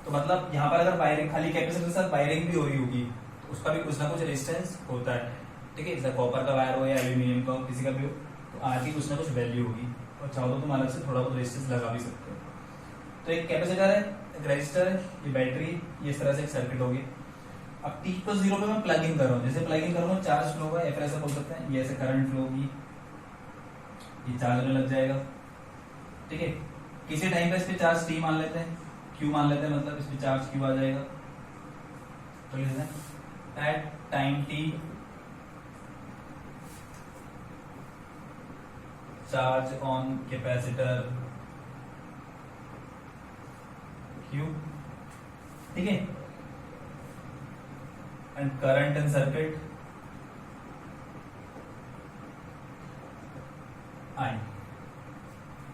तो मतलब यहाँ पर अगर वायरिंग खाली कैपेसिटर के साथ वायरिंग भी हो रही होगी तो उसका भी कुछ ना कुछ रेजिस्टेंस होता है। ठीक है, जैसे कॉपर का वायर हो या एल्यूमिनियम का, किसी का भी हो, तो R की कुछ ना कुछ वैल्यू होगी, और चाहो तो तुम अलग से थोड़ा बहुत रेजिस्टेंस लगा भी सकते हो। तो एक कैपेसिटर है, एक रजिस्टर है, ये बैटरी, ये इस तरह से एक सर्किट होगी। अब t को 0 पे मैं प्लग इन कर रहा हूँ, जैसे प्लग इन करूंगा चार्ज फ्लो होगा, या फिर ऐसा बोल सकते हैं ये ऐसे करंट फ्लो होगी, ये चार्ज होने लग जाएगा। ठीक है, किसी टाइम पे इस पे चार्ज t मान लेते हैं, q मान लेते हैं, मतलब इस पे चार्ज q आ जाएगा। तो लिखते हैं at time t charge on capacitor q। ठीक है, and current in circuit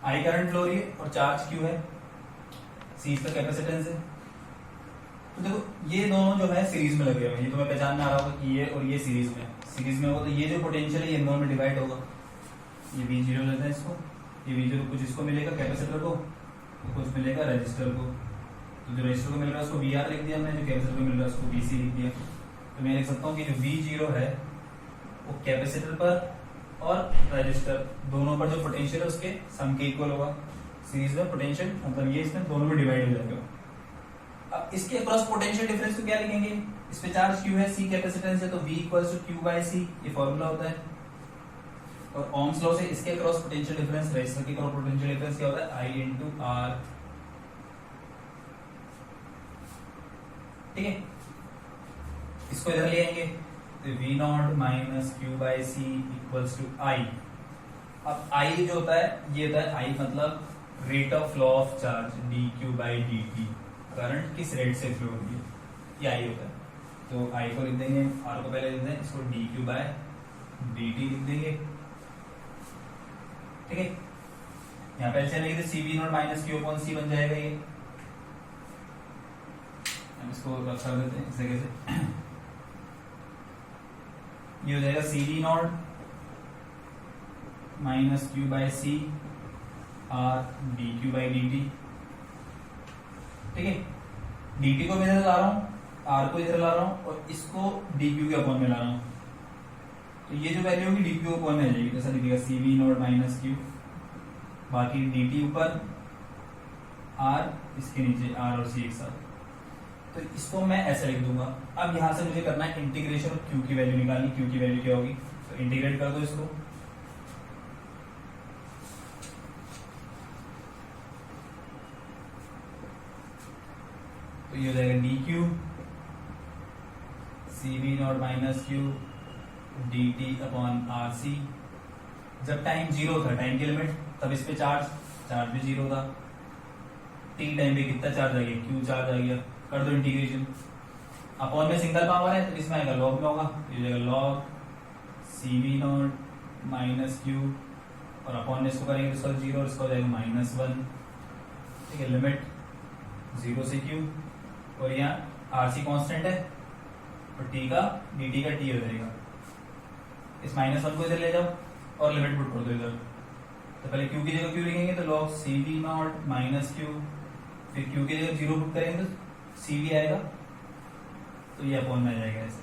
I current flow रही है और चार्ज Q है, C इसका कैपेसिटेंस है। तो देखो ये दोनों जो है सीरीज में लगे हुए हैं, ये तुम्हें पहचान में आ रहा होगा कि ये और ये सीरीज में होगा, तो ये जो पोटेंशियल है ये दोनों में डिवाइड होगा। ये V0 लेते हैं इसको, ये V0 कुछ इसको मिलेगा कैपेसिटर को, तो कुछ मिलेगा रजिस्टर को। तो जो रजिस्टर को मिल रहा है उसको VR लिख दिया हमने, जो कैपेसिटर को मिल रहा है उसको VC लिख दिया। तो मैं लिख सकता हूँ कि जो V0 है वो कैपेसिटर पर और रजिस्टर दोनों पर जो पोटेंशियल है उसके सम के इक्वल होगा। सीरीज में पोटेंशियल मतलब ये इसमें दोनों में डिवाइड हो जाएगा। अब इसके अक्रॉस पोटेंशियल डिफरेंस को क्या लिखेंगे, इस पे चार्ज Q है, C कैपेसिटेंस है, तो V equals to Q by C, ये फॉर्मूला होता है। और ओम्स लॉ से इसके अक्रॉस पोटेंशियल डिफरेंस, रजिस्टर के अक्रॉस पोटेंशियल डिफरेंस क्या होता है, I इंटू R। ठीक है, इसको इधर ले आएंगे, तो V0 minus Q by C equals to I। अब I जो होता है ये होता है I मतलब rate of flow of charge dQ by dt, current किस रेट से फ्लो होगी, ये I होता है। तो I को लिख देंगे, R को पहले लिख देंगे, इसको dQ बाय dt लिख देंगे। ठीक है, यहाँ पे ऐसे लिख दे CV0 minus Q upon C बन जाएगा ये। हम इसको रख कर देते हैं इस जगह से, ये हो जाएगा CV0 minus Q by C R dQ by dt। ठीक है, dt को मैं इधर ला रहा हूँ, R को इधर ला रहा हूँ और इसको dQ के अपॉन में ला रहा हूँ। तो ये जो वैल्यू होगी dQ के अपॉन में आ जाएगी, जैसा दिखेगा CV0 माइनस Q, बाकी dt ऊपर, R इसके नीचे, R और C एक साथ। तो इसको मैं ऐसे लिख दूंगा। अब यहां से मुझे करना है इंटीग्रेशन और Q की वैल्यू निकालनी, Q की वैल्यू क्या होगी, तो इंटीग्रेट कर दो इसको। तो ये हो जाएगा dQ CV0 minus Q dt upon RC। जब टाइम 0 था, टाइम की लिमिट, तब इस पे चार्ज भी 0 था। t टाइम पे कितना चार्ज आ गया, Q चार्ज आ गया, कर दो इंटीग्रेशन। अपॉन में सिंगल पावर है तो इसमें आएगा लॉग में होगा, ये जाएगा लॉग CV0 माइनस Q और अपॉन में इसको करेंगे तो इसका 0 और इसका हो जाएगा -1। ठीक है, लिमिट 0 से q, और यहाँ आरसी कांस्टेंट है और टी का dt का t हो जाएगा। इस -1 को इधर ले जाओ और लिमिट पुट कर दो इधर। तो पहले q की जगह q लिखेंगे तो log cv not minus q, फिर q की जगह 0 पुट करेंगे तो cv आएगा, तो ये अपॉन में आ जाएगा ऐसे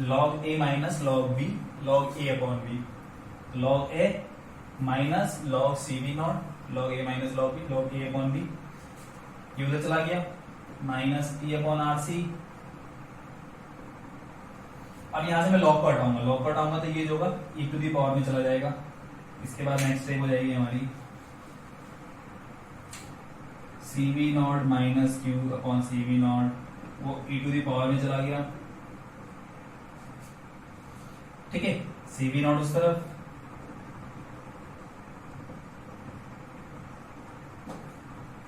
log a minus log b, log a upon b, log a minus log cv naught, log a minus log b, log a upon b, ये उधर चला गया minus e upon R C. अब यहां से मैं log को हटाऊंगा, log को हटाऊंगा तो ये जो होगा e टू दी पावर में चला जाएगा। इसके बाद नेक्स्ट स्टेप हो जाएगी हमारी cv not minus q upon cv not, वो e टू दी पावर में चला गया। ठीक है, cv नॉट उस तरफ,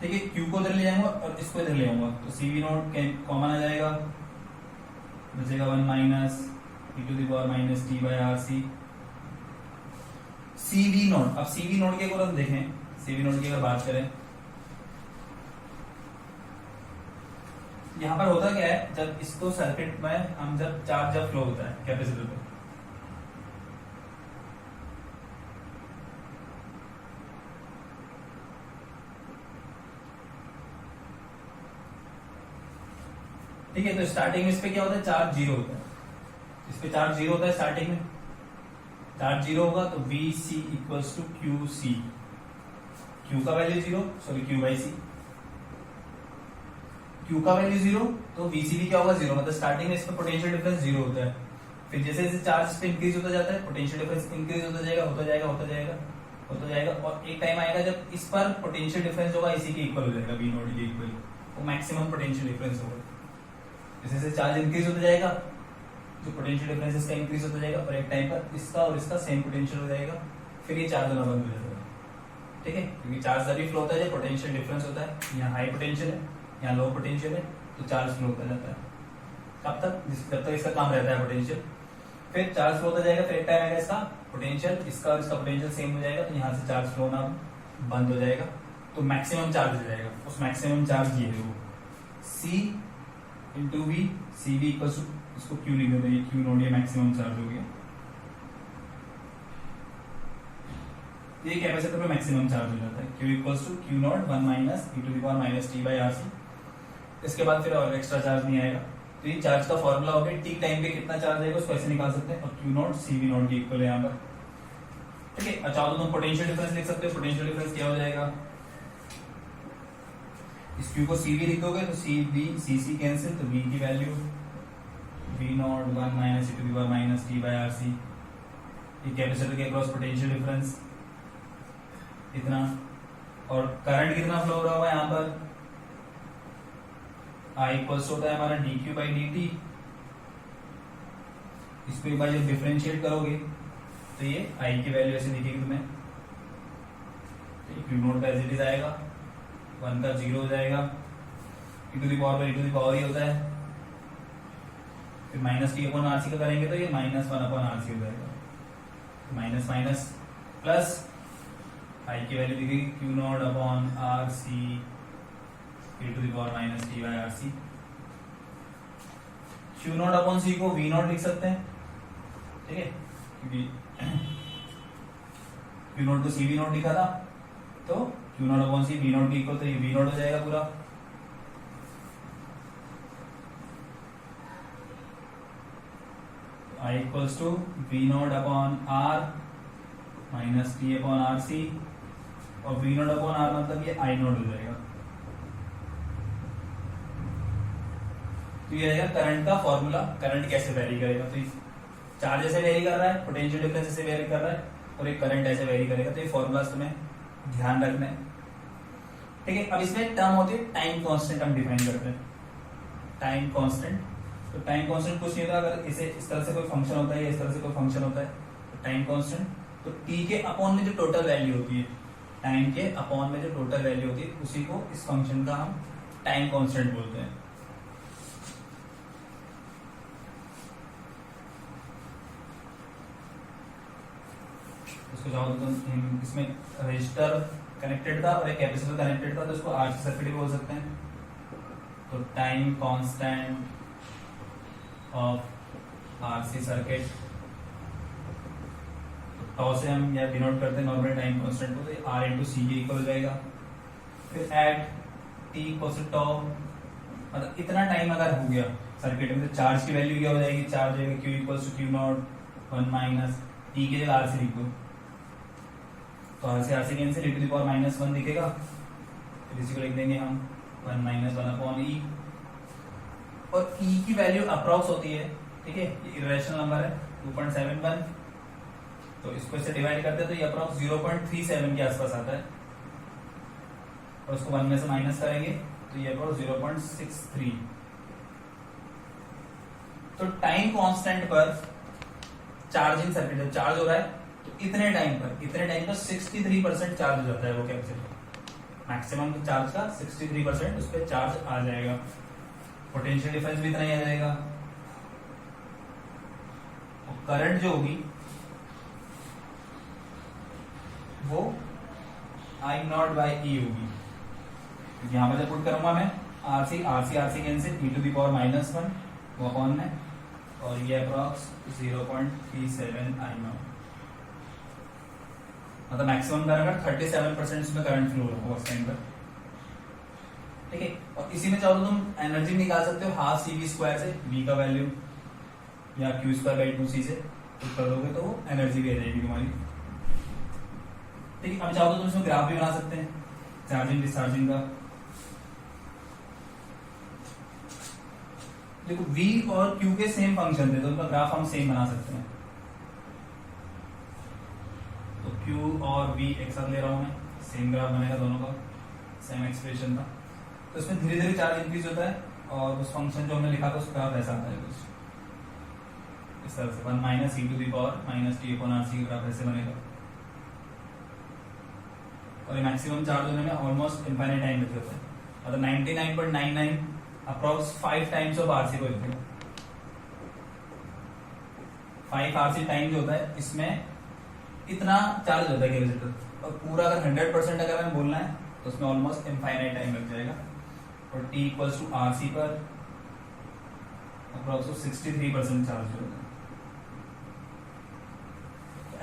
ठीक है, q को इधर ले जाऊंगा और इसको इधर ले आऊंगा तो cv नॉट कॉमन आ जाएगा, बचेगा 1 minus e to the power minus t by R C. cv naught, अब cv नॉट के अगर हम देखें, cv नॉट की अगर बात करें, यहां पर होता क्या है, जब इसको सर्किट में हम जब चार्ज जब फ्लो होता है कैपेसिटर पे, ठीक है, तो स्टार्टिंग में इस पे क्या होता है, चार्ज 0 होता है, इस पे चार्ज 0 होता है स्टार्टिंग में, चार्ज 0 होगा तो VC equals to QC, Q का value 0, sorry Q by C, Q का वैल्यू 0 तो VC भी क्या होगा 0, मतलब स्टार्टिंग में इसमें पोटेंशियल डिफरेंस 0 होता है, फिर जैसे जैसे चार्ज इस पे इंक्रीज होता जाता है पोटेंशियल डिफरेंस इंक्रीज होता जाएगा, होता जाएगा होता जाएगा होता जाएगा, और एक टाइम आएगा जब इस पर पोटेंशियल डिफरेंस होगा इसी के इक्वल हो जाएगा, V नॉट के इक्वल, वो मैक्सिमम पोटेंशियल डिफरेंस होगा। जैसे जैसे चार्ज इंक्रीज होता जाएगा जो पोटेंशियल डिफरेंस इसका इंक्रीज होता जाएगा, और एक टाइम पर इसका और इसका सेम पोटेंशियल हो जाएगा, फिर ये चार्ज होना बंद हो जाएगा। ठीक है, क्योंकि चार्ज तभी फ्लो होता है जब पोटेंशियल डिफरेंस होता है, यहाँ हाई पोटेंशियल है यहाँ लो पोटेंशियल है, तो चार्ज फ्लो होता जाता है। कब तक, जब तक इसका काम रहता है पोटेंशियल, फिर चार्ज फ्लो होता जाएगा, फिर एक टाइम आएगा इसका पोटेंशियल, इसका और इसका पोटेंशियल सेम हो जाएगा, तो यहाँ से चार्ज फ्लो होना बंद हो जाएगा, तो मैक्सिमम चार्ज हो जाएगा। उस मैक्सिमम चार्ज ये है वो C into V, C V equal to, इसको क्यू लिख देते हैं, क्यू नोड ये मैक्सिमम चार्ज हो गया, ये कैपेसिटर पे मैक्सिमम चार्ज हो जाता है, Q equals to Q naught 1 minus E to the power minus T by R C. इसके बाद फिर और एक्स्ट्रा चार्ज नहीं आएगा, तो ये चार्ज का फॉर्मूला हो गया, टी टाइम पे कितना चार्ज आएगा उसको ऐसे निकाल सकते हैं, और Q naught C V naught के इक्वल है यहाँ पर। ठीक है, अच्छा तो तुम पोटेंशियल डिफरेंस लिख सकते हो, पोटेंशियल डिफरेंस क्या हो जाएगा, इस Q को CV लिख दोगे तो CV CC कैंसिल, तो V की value V naught 1 minus E to the power minus T by R C, ये कैपेसिटर के अक्रॉस पोटेंशियल डिफरेंस इतना, और करंट कितना फ्लो हो रहा होगा यहाँ पर, I इक्वल्स होता है हमारा dq बाई dt, इसको एक बार जब डिफरेंशिएट करोगे तो ये I की वैल्यू ऐसे दिखेगी तुम्हें, Q नोट का एज इट इज आएगा, 1 का 0 हो जाएगा, e टू द पावर पर e टू द पावर ही होता है, फिर माइनस टी अपॉन आरसी का करेंगे तो ये माइनस 1 अपॉन आरसी हो जाएगा, माइनस माइनस प्लस आई की वैल्यू दिखेगी Q naught upon R C e to the power minus T by R C. Q naught upon C को वी नॉट लिख सकते हैं, ठीक है, क्योंकि क्यू नॉट को सी वी नॉट लिखा था, तो Q naught upon C V naught के इक्वल, तो ये वी नॉट हो जाएगा पूरा, I equals to V naught upon R minus T upon R C, और वी नॉट अपॉन आर मतलब ये आई नॉट हो जाएगा। तो ये रहेगा करंट का फॉर्मूला, करंट कैसे वेरी करेगा, तो चार्ज ऐसे वेरी कर रहा है, पोटेंशियल डिफरेंस ऐसे वेरी कर रहा है, और एक करंट ऐसे वेरी करेगा, तो ये फॉर्मूला तुम्हें ध्यान रखना है। ठीक है, अब इसमें टर्म होती है टाइम कांस्टेंट, हम डिफाइन करते हैं टाइम कांस्टेंट। तो टाइम कांस्टेंट कुछ नहीं होता, अगर इसे इस तरह से कोई फंक्शन होता है या इस तरह से कोई फंक्शन होता है, तो टाइम कांस्टेंट, तो टी के अपॉन में जो टोटल वैल्यू होती है, टाइम के अपॉन में जो टोटल वैल्यू होती है, उसी को इस फंक्शन का हम टाइम कांस्टेंट बोलते हैं। उसको चाहो तो तुम इसमें रजिस्टर कनेक्टेड था और एक कैपेसिटर कनेक्टेड था, तो इसको आरसी सर्किट भी बोल सकते हैं। तो time constant of RC circuit, tau से हम या डिनोट करते हैं नॉर्मल टाइम कांस्टेंट को, तो आर इंटू सी के इक्वल हो जाएगा। फिर एट टी इक्वल टू टॉ, मतलब इतना टाइम अगर हो गया सर्किट में, तो चार्ज की वैल्यू क्या हो जाएगी, चार्ज होगा Q equal to Q naught 1 minus T के जगह आर सी लिख दो, तो R C cancel, e to the power -1 दिखेगा, फिर इसी को लिख देंगे हम 1 माइनस 1 अपॉन ई, और ई की वैल्यू अप्रॉक्स होती है, ठीक है, ये इरेशनल नंबर है 2.71, तो इसको इससे डिवाइड करते हैं तो ये अप्रॉक्स 0.37 के आसपास आता है, और उसको 1 में से माइनस करेंगे तो ये अप्रॉक्स 0.63। तो टाइम कांस्टेंट पर चार्जिंग सर्किट जब चार्ज हो रहा है तो इतने टाइम पर 63% चार्ज हो जाता है वो कैपेसिटर, मैक्सिमम चार्ज का 63% उस पर चार्ज आ जाएगा, पोटेंशियल डिफरेंस भी इतना ही आ जाएगा। तो करंट जो होगी वो आई नॉट बाई ई होगी, यहां पर जब पुट करूंगा मैं RC cancel, e to the power -1 वो अपॉन में, और ये अप्रॉक्स 0.37 आई नॉट, मतलब मैक्सिमम करंट 37% इसमें करंट फ्लो होगा उस टाइम पर, ठीक है। और इसी में चाहो तो तुम एनर्जी निकाल सकते हो हाफ सी वी स्क्वायर से, v का वैल्यू या क्यू स्क्वायर बाई 2c से पुट कर दोगे तो वो एनर्जी भी आ जाएगी तुम्हारी, ठीक है। अब चाहो तो तुम इसमें ग्राफ भी बना सकते हैं चार्जिंग डिस्चार्जिंग का। देखो v और q के सेम फंक्शन थे तो उनका ग्राफ हम सेम बना सकते हैं, तो q और v एक साथ ले रहा हूं मैं, सेम ग्राफ बनेगा दोनों का, सेम एक्सप्रेशन था, तो इसमें धीरे धीरे चार्ज इंक्रीज होता है, और उस फंक्शन जो हमने लिखा था उसका ग्राफ ऐसा आता है कुछ इस तरह से, 1 minus e to the power -t upon R C का ग्राफ ऐसे बनेगा, और ये मैक्सिमम चार्ज होने में ऑलमोस्ट इनफाइनाइट टाइम लग जाता है, मतलब 99.99 अप्रॉक्स 5 टाइम्स ऑफ आरसी को लिखते हैं, 5 आरसी टाइम जो होता है इसमें इतना चार्ज होता है कैपेसिटर, और पूरा अगर 100% अगर हमें बोलना है तो उसमें ऑलमोस्ट इनफाइनाइट टाइम लग जाएगा, और t इक्वल्स टू आरसी पर अप्रॉक्स 63% चार्ज होता है।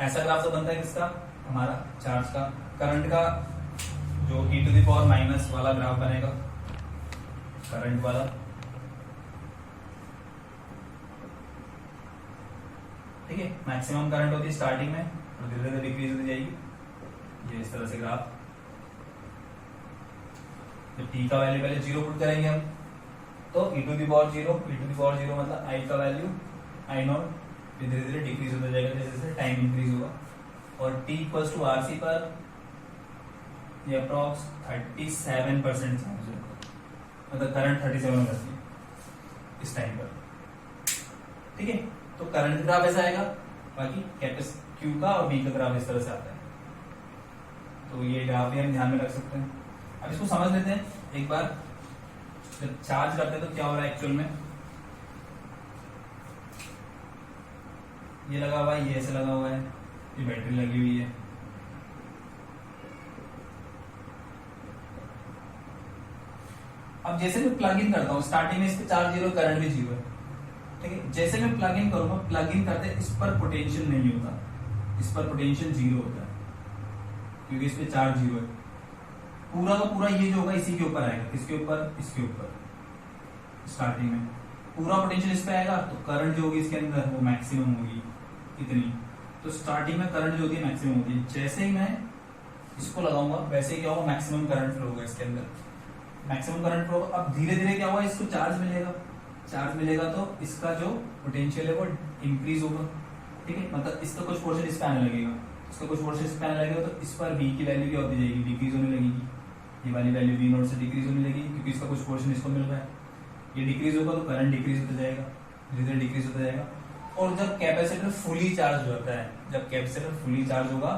ऐसा ग्राफ तो बनता है किसका, हमारा चार्ज का, करंट का, जो e to the power minus वाला ग्राफ बनेगा, करंट वाला, ठीक है। मैक्सिमम करंट होती है स्टार्टिंग में और धीरे धीरे डिक्रीज होती जाएगी, ये इस तरह से ग्राफ। तो t का वैल्यू पहले 0 पुट करेंगे हम, तो e टू द पावर 0 मतलब i का वैल्यू i नॉट, फिर धीरे धीरे डिक्रीज होता जाएगा जैसे जैसे टाइम इंक्रीज होगा, और t इक्वल्स टू आरसी पर ये अप्रॉक्स 37% चार्ज होगा, मतलब करंट 37 हो जाती है इस टाइम पर, ठीक है। तो करंट ग्राफ ऐसा आएगा, बाकी क्यू का और बी का ग्राफ इस तरह से आता है, तो ये ग्राफ भी हम ध्यान में रख सकते हैं। अब इसको समझ लेते हैं एक बार, जब चार्ज करते हैं तो क्या हो रहा है एक्चुअल में, ये लगा हुआ है, ये ऐसे लगा हुआ है, ये बैटरी लगी हुई है, अब जैसे मैं प्लग इन करता हूँ स्टार्टिंग में इस पे चार्ज 0, करंट भी 0 है, ठीक है। जैसे मैं प्लग इन करूंगा, प्लग इन करते इस पर पोटेंशियल नहीं होता, इस पर पोटेंशियल 0 होता है, क्योंकि इस पे चार्ज 0 है, पूरा का पूरा ये जो होगा इसी के ऊपर आएगा, किसके ऊपर, इसके ऊपर, स्टार्टिंग में पूरा पोटेंशियल इस पे आएगा, तो करंट जो होगी इसके अंदर वो मैक्सिमम होगी इतनी, तो स्टार्टिंग में करंट जो होती है मैक्सिमम होती है, जैसे ही मैं इसको लगाऊंगा वैसे ही क्या होगा, मैक्सिमम करंट फ्लो होगा इसके अंदर, मैक्सिमम करंट फ्लो। अब धीरे धीरे क्या होगा, इसको चार्ज मिलेगा तो इसका जो पोटेंशियल है वो इंक्रीज होगा, ठीक है, मतलब इसका कुछ पोर्शन इस पे आने लगेगा, इसका कुछ पोर्शन इस पे आने लगेगा, तो इस पर v की वैल्यू क्या होती जाएगी, डिक्रीज होने लगेगी, ये वाली वैल्यू v नोट से डिक्रीज होने लगेगी, क्योंकि इसका कुछ पोर्शन इसको मिल रहा है, ये डिक्रीज होगा तो करंट डिक्रीज होता जाएगा, धीरे धीरे डिक्रीज होता जाएगा। और जब कैपेसिटर फुली चार्ज होता है, जब कैपेसिटर फुली चार्ज होगा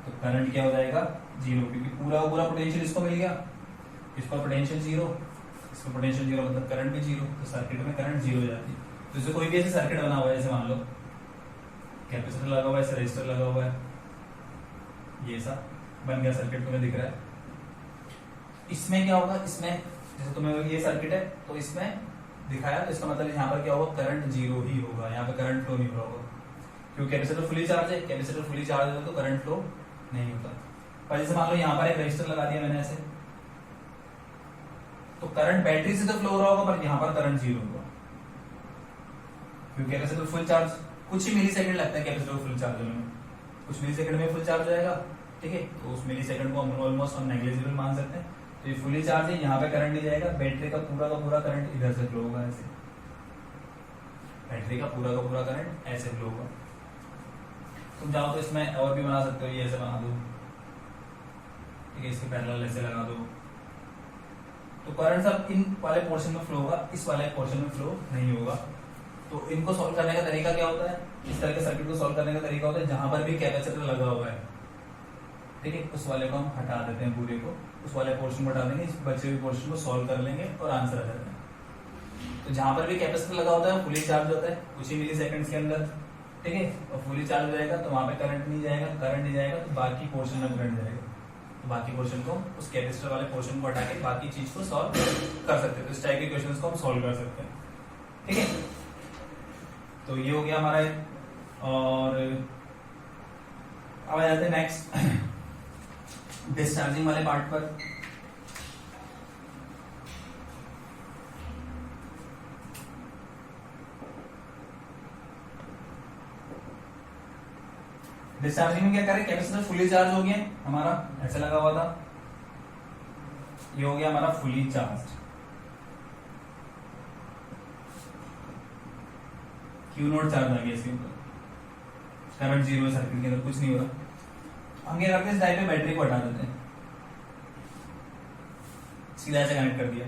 तो करंट क्या हो जाएगा, 0, क्योंकि पूरा पूरा पोटेंशियल इसको मिल गया, इसका पोटेंशियल 0, इसका पोटेंशियल 0 मतलब करंट भी 0, तो सर्किट में करंट 0 हो जाती है। तो जैसे कोई भी ऐसे सर्किट बना हुआ है, जैसे मान लो कैपेसिटर लगा हुआ है, रेजिस्टर लगा हुआ है, ये सा बन गया सर्किट, तुम्हें दिख रहा है। इसमें क्या होगा, इसमें जैसे तुम्हें ये सर्किट है तो इसमें दिखाया, तो इसका मतलब यहाँ पर क्या होगा, करंट जीरो ही होगा, यहाँ पे करंट फ्लो नहीं हो रहा होगा, क्योंकि कैपेसिटर फुली चार्ज है। कैपेसिटर फुली चार्ज है तो करंट फ्लो नहीं होता। पर जैसे मान लो यहाँ पर एक रजिस्टर लगा दिया मैंने ऐसे, तो करंट बैटरी से तो फ्लो हो रहा होगा, पर यहाँ पर करंट जीरो होगा, क्योंकि कैपेसिटर फुल चार्ज, कुछ ही मिली सेकंड लगता है कैपेसिटर फुल चार्ज होने में, कुछ मिली सेकंड में फुल चार्ज हो जाएगा, ठीक है। तो उस मिली सेकंड को हम ऑलमोस्ट हम नेग्लिजिबल मान सकते हैं। तो ये फुली चार्ज है, यहाँ पे करंट नहीं जाएगा, बैटरी का पूरा करंट इधर से फ्लो होगा, ऐसे बैटरी का पूरा करंट ऐसे फ्लो होगा। तुम चाहो तो इसमें और भी बना सकते हो, ये ऐसे बना दो, ठीक है, इसके पैरेलल ऐसे लगा दो, तो करंट सब इन वाले पोर्शन में फ्लो होगा, इस वाले पोर्शन में फ्लो नहीं होगा। तो इनको सॉल्व करने का तरीका क्या होता है, इस तरह के सर्किट को सॉल्व करने का तरीका होता है, जहां पर भी कैपेसिटर लगा हुआ है, ठीक है, उस वाले को हम हटा देते हैं, पूरे को उस वाले पोर्शन को हटा देंगे, इस बचे हुए पोर्शन को सॉल्व कर लेंगे और आंसर आ जाता है। तो जहां पर भी कैपेसिटर लगा होता है फुली चार्ज होता है कुछ ही मिली सेकंड्स के अंदर, ठीक है, और फुली चार्ज हो जाएगा तो वहां पे करंट नहीं जाएगा, करंट नहीं जाएगा तो बाकी पोर्शन में करंट जाएगा, तो बाकी पोर्शन को, उस कैपेसिटर वाले पोर्शन को हटा के बाकी चीज को सॉल्व कर सकते हैं। तो इस टाइप के क्वेश्चंस को हम सॉल्व कर सकते हैं, ठीक है। तो ये हो गया हमारा, और अब आ जाते हैं नेक्स्ट डिस्चार्जिंग वाले पार्ट पर। डिस्चार्जिंग में क्या करें, कैपेसिटर फुली चार्ज हो गया हमारा, ऐसे लगा हुआ था, ये हो गया हमारा fully charge, Q naught charge आ गया इसके ऊपर, करंट जीरो है सर्किट के अंदर, कुछ नहीं हो रहा। हम क्या करते हैं, इस टाइप पे बैटरी को हटा देते हैं, सीधा ऐसे कनेक्ट कर दिया,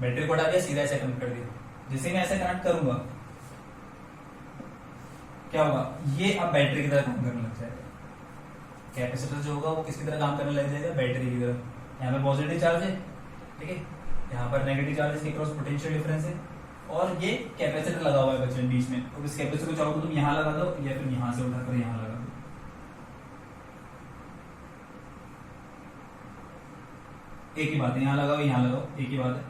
बैटरी को हटा दिया, सीधा ऐसे कनेक्ट कर दिया। जैसे मैं ऐसे कनेक्ट करूंगा क्या होगा, ये अब बैटरी की तरह काम करने लग जाएगा, कैपेसिटर जो होगा वो किसकी तरह काम करने लग जाएगा, बैटरी की तरह। यहाँ पे पॉजिटिव चार्ज है, ठीक है, यहाँ पर नेगेटिव चार्ज, इसके क्रॉस पोटेंशियल डिफरेंस है, और ये कैपेसिटर लगा हुआ है बच्चे बीच में, तो इस कैपेसिटर को चाहो तो तुम यहाँ लगा दो या फिर यहाँ से उठाकर यहाँ लगा दो, एक ही बात है, यहाँ लगाओ यहाँ लगाओ, एक ही बात है,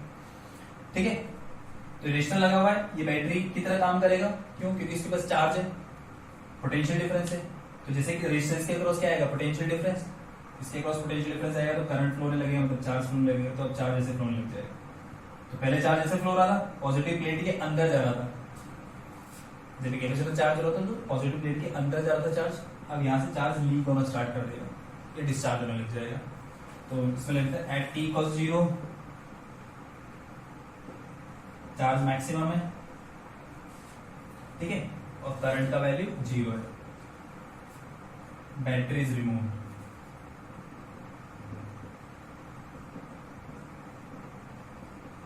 ठीक है। तो रेजिस्टर लगा हुआ है, ये बैटरी की तरह काम करेगा, क्यों, क्योंकि इसके पास चार्ज है, पोटेंशियल डिफरेंस है। तो जैसे कि रेजिस्टेंस के क्रॉस क्या आएगा, पोटेंशियल डिफरेंस, इसके क्रॉस पोटेंशियल डिफरेंस आएगा तो करंट फ्लो होने लगेगा, मतलब चार्ज फ्लो लगेगा, तो अब चार्ज ऐसे फ्लो लग जाएगा। तो पहले चार्ज ऐसे फ्लो हो रहा था, पॉजिटिव प्लेट के अंदर जा रहा था, जब कैपेसिटर चार्ज हो रहा था तो पॉजिटिव प्लेट के अंदर जा रहा था चार्ज, अब यहाँ से चार्ज लीक होना स्टार्ट कर देगा, ये डिस्चार्ज होने लग जाएगा। तो इसमें लगता है eight T equals 0 charge maximum है, ठीक है, और करंट का वैल्यू 0 है, बैटरी इज रिमूव,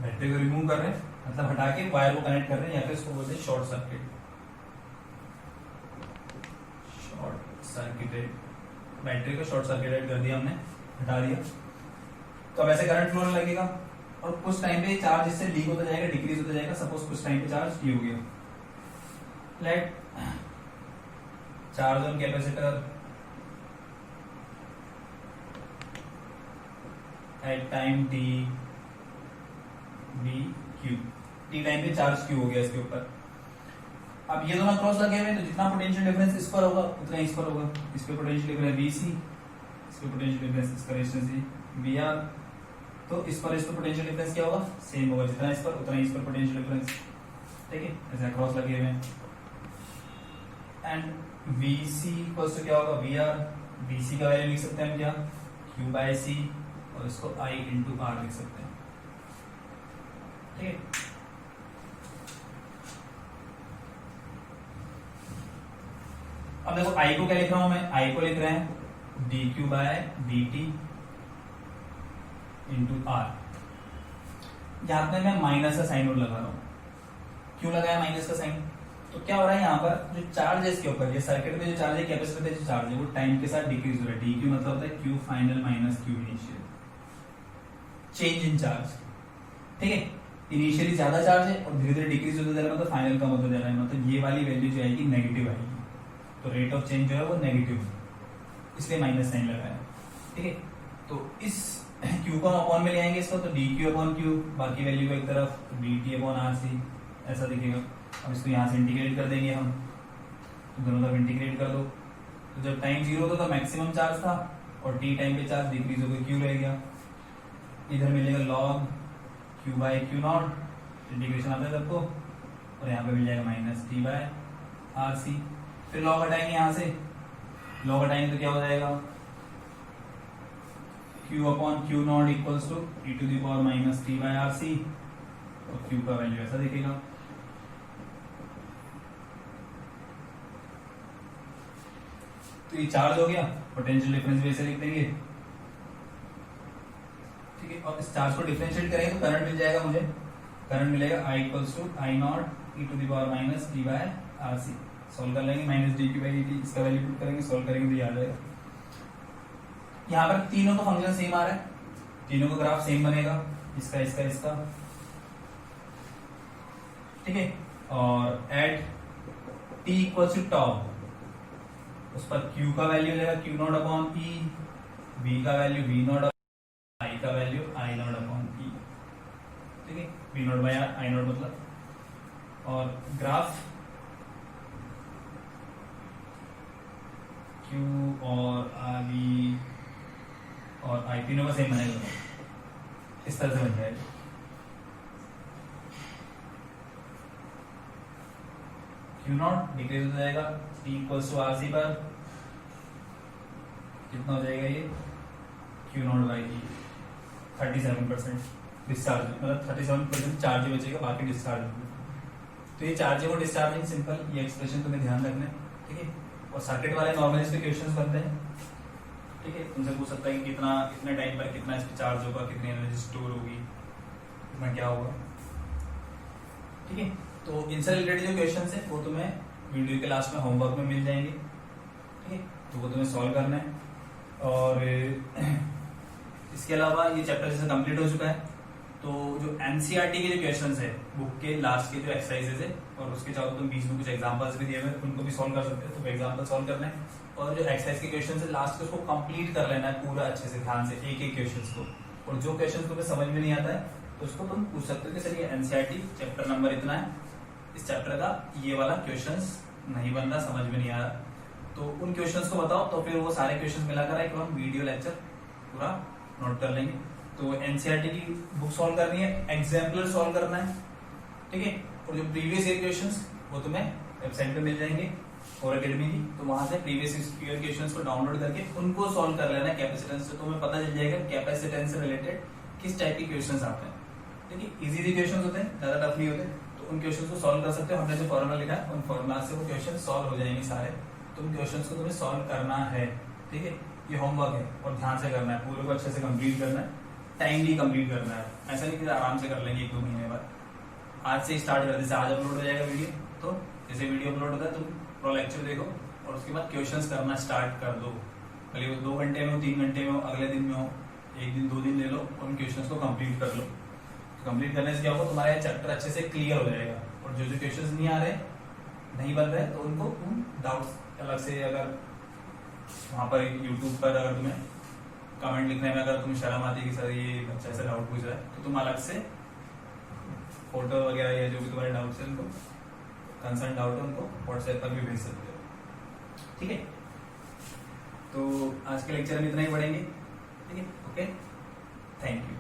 बैटरी को रिमूव कर रहे हैं, मतलब हटा के वायर को कनेक्ट कर रहे हैं, या फिर इसको बोलते हैं short circuit, short circuited, battery को शॉर्ट सर्किटेड कर दिया हमने, हटा दिया। तो अब ऐसे करंट फ्लो होने लगेगा, और कुछ टाइम पे चार्ज इससे लीक होता जाएगा, डिक्रीज होता जाएगा। सपोज कुछ टाइम पे चार्ज ये हो गया, let charge on capacitor at time T be Q, T time पे चार्ज क्यू हो गया इसके ऊपर। अब ये दोनों क्रॉस लगे हुए, तो जितना पोटेंशियल डिफरेंस इस पर होगा उतना इस पर होगा, इस पे पोटेंशियल डिफरेंस वीसी, इस पे पोटेंशियल डिफरेंस इसका रेजिस्टेंस वी आर, तो इस पर पोटेंशियल डिफरेंस क्या होगा, सेम होगा, जितना इस पर उतना इस पर पोटेंशियल डिफरेंस, ठीक है, ऐसे क्रॉस लगे हुए हैं। एंड VC इक्वल्स टू क्या होगा, VR, VC का वैल्यू लिख सकते हैं हम क्या, Q बाय C, और इसको I इंटू R लिख सकते हैं, ठीक है। अब देखो I को क्या लिख रहा हूं मैं, I को लिख रहे हैं dq by dt into R। यहां पे मैं माइनस का साइन और लगा रहा हूं, क्यों लगाया माइनस का साइन, तो क्या हो रहा है यहाँ पर जो चार्ज है इसके ऊपर, ये सर्किट में जो चार्ज है, कैपेसिटर में जो चार्ज है, वो टाइम के साथ डिक्रीज हो रहा है, dq मतलब होता है q final minus q initial, change in charge, ठीक है। इनिशियली ज्यादा चार्ज है और धीरे धीरे डिक्रीज होता जा रहा है, मतलब फाइनल कम होता जा रहा है, मतलब ये वाली वैल्यू जो आएगी नेगेटिव आएगी, तो रेट ऑफ चेंज जो है वो नेगेटिव है, इसलिए माइनस साइन लगाया, ठीक है। तो इस क्यू को हम अपॉन में ले आएंगे इसको, तो डी क्यू अपॉन क्यू, बाकी वैल्यू को एक तरफ, D T upon R C, ऐसा दिखेगा। अब इसको यहाँ से इंटीग्रेट कर देंगे हम, तो दोनों तरफ इंटीग्रेट कर दो। तो जब टाइम 0 था तो मैक्सिमम चार्ज था, और टी टाइम पे चार्ज डिक्रीज होकर क्यू रह गया। इधर मिलेगा log Q by Q naught, integration आता है सबको, और यहाँ पे मिल जाएगा minus T by R C. फिर लॉग हटाएंगे यहाँ से, लॉग हटाएंगे तो क्या हो जाएगा, Q upon Q naught equals to E to the power minus T by R C, और क्यू का वैल्यू ऐसा दिखेगा। तो ये चार्ज हो गया, पोटेंशियल डिफरेंस भी ऐसे लिख देंगे, ठीक है। और इस चार्ज को डिफरेंशिएट करेंगे तो करंट मिल जाएगा मुझे, करंट मिलेगा I equals to I naught E to the power minus T by R C. Solve कर लेंगे, minus D Q by D T, इसका वैल्यू पुट करेंगे, सोल्व करेंगे तो ये आ जाएगा। यहाँ पर तीनों का फंक्शन सेम आ रहा है, तीनों का ग्राफ सेम बनेगा, इसका इसका इसका, ठीक है। और at T equals to tau, उस पर Q का वैल्यू लेगा Q naught upon E, V का वैल्यू V नॉट, I का value I naught upon E, ठीक है। V naught by I naught मतलब, और ग्राफ Q और V और I तीनों का सेम बनेगा, इस तरह से बन जाएगा। Q नॉट डिक्रीज हो जाएगा, T equals to R C पर कितना हो जाएगा ये, Q naught by E, 37% discharge, मतलब 37% चार्ज बचेगा, बाकी डिस्चार्ज होगा। तो ये चार्जिंग और डिस्चार्जिंग सिंपल, ये एक्सप्रेशन तुम्हें ध्यान रखना है, ठीक है। और सर्किट वाले नॉर्मल इसके क्वेश्चंस बनते हैं, ठीक है। तुमसे पूछ सकता है कि कितना, कितने टाइम पर कितना इस पे चार्ज होगा, कितनी एनर्जी स्टोर होगी, कितना क्या होगा, ठीक है। तो इनसे रिलेटेड जो क्वेश्चंस है वो तुम्हें वीडियो के लास्ट में होमवर्क में मिल जाएंगे, ठीक है। तो वो तुम्हें सॉल्व करना है। और इसके अलावा ये चैप्टर जैसे कंप्लीट हो चुका है, तो जो एनसीईआरटी के जो क्वेश्चंस है बुक के लास्ट के जो एक्सरसाइजेज है, और उसके चाहो तुम बीच में कुछ एग्जांपल्स भी दिए हुए उनको भी सॉल्व कर सकते हो, तो एग्जांपल सॉल्व करना है। और जो एक्सरसाइज के क्वेश्चन है लास्ट के उसको कंप्लीट कर लेना है पूरा अच्छे से, ध्यान से एक एक क्वेश्चन को। और जो क्वेश्चन तुम्हें समझ में नहीं आता है तो उसको तुम पूछ सकते हो कि सर ये एनसीईआरटी चैप्टर नंबर इतना है, इस चैप्टर का ये वाला क्वेश्चंस नहीं बन रहा, समझ में नहीं आ रहा, तो उन क्वेश्चंस को बताओ। तो फिर वो सारे क्वेश्चंस मिलाकर एक हम वीडियो लेक्चर पूरा नोट कर लेंगे। तो एनसीईआरटी की बुक सॉल्व करनी है, एग्जाम्पलर सॉल्व करना है, ठीक है। और जो प्रीवियस ईयर क्वेश्चंस वो तुम्हें वेबसाइट पे मिल जाएंगे और एकेडमी की, तो वहां से प्रीवियस ईयर क्वेश्चंस को डाउनलोड करके उनको सॉल्व कर लेना है कैपेसिटेंस से। तुम्हें पता चल जाएगा कैपेसिटेंस से रिलेटेड किस टाइप के क्वेश्चंस आते हैं, ठीक है। इजी क्वेश्चंस होते हैं, ज्यादा टफ नहीं होते, तो उन क्वेश्चंस को सॉल्व कर सकते हो। हमने जो फॉर्मूला लिखा है उन फॉर्मूला से वो क्वेश्चन सॉल्व हो जाएंगे सारे, तो उन क्वेश्चंस को तुम्हें सॉल्व करना है, ठीक है। ये होमवर्क है और ध्यान से करना है, पूरे को अच्छे से कंप्लीट करना है, टाइमली कंप्लीट करना है, ऐसा नहीं कि आराम से कर लेंगे 1-2 महीने बाद। आज से स्टार्ट कर, जैसे आज अपलोड हो जाएगा वीडियो, तो जैसे वीडियो अपलोड होता है तुम पूरा लेक्चर देखो और उसके बाद क्वेश्चंस करना स्टार्ट कर दो, भले वो 2 घंटे में हो, 3 घंटे में हो, अगले दिन में हो, 1 दिन 2 दिन ले लो, उन क्वेश्चंस को कंप्लीट कर लो। कंप्लीट करने से क्या होगा, तुम्हारा चैप्टर अच्छे से क्लियर हो जाएगा। और जो जो क्वेश्चंस नहीं आ रहे, नहीं बन रहे, तो उनको तुम डाउट्स अलग से, अगर वहां पर यूट्यूब पर अगर तुम्हें कमेंट लिखने में अगर तुम्हें शर्म आती है कि सर ये बच्चा ऐसा डाउट पूछ रहा है, तो तुम अलग से फोटो वगैरह या जो भी तुम्हारे डाउट्स है उनको, कंसर्न डाउट है उनको व्हाट्सएप पर भी भेज सकते हो, ठीक है। तो आज के लेक्चर में इतना ही पढ़ेंगे, ठीक है। Okay, thank you.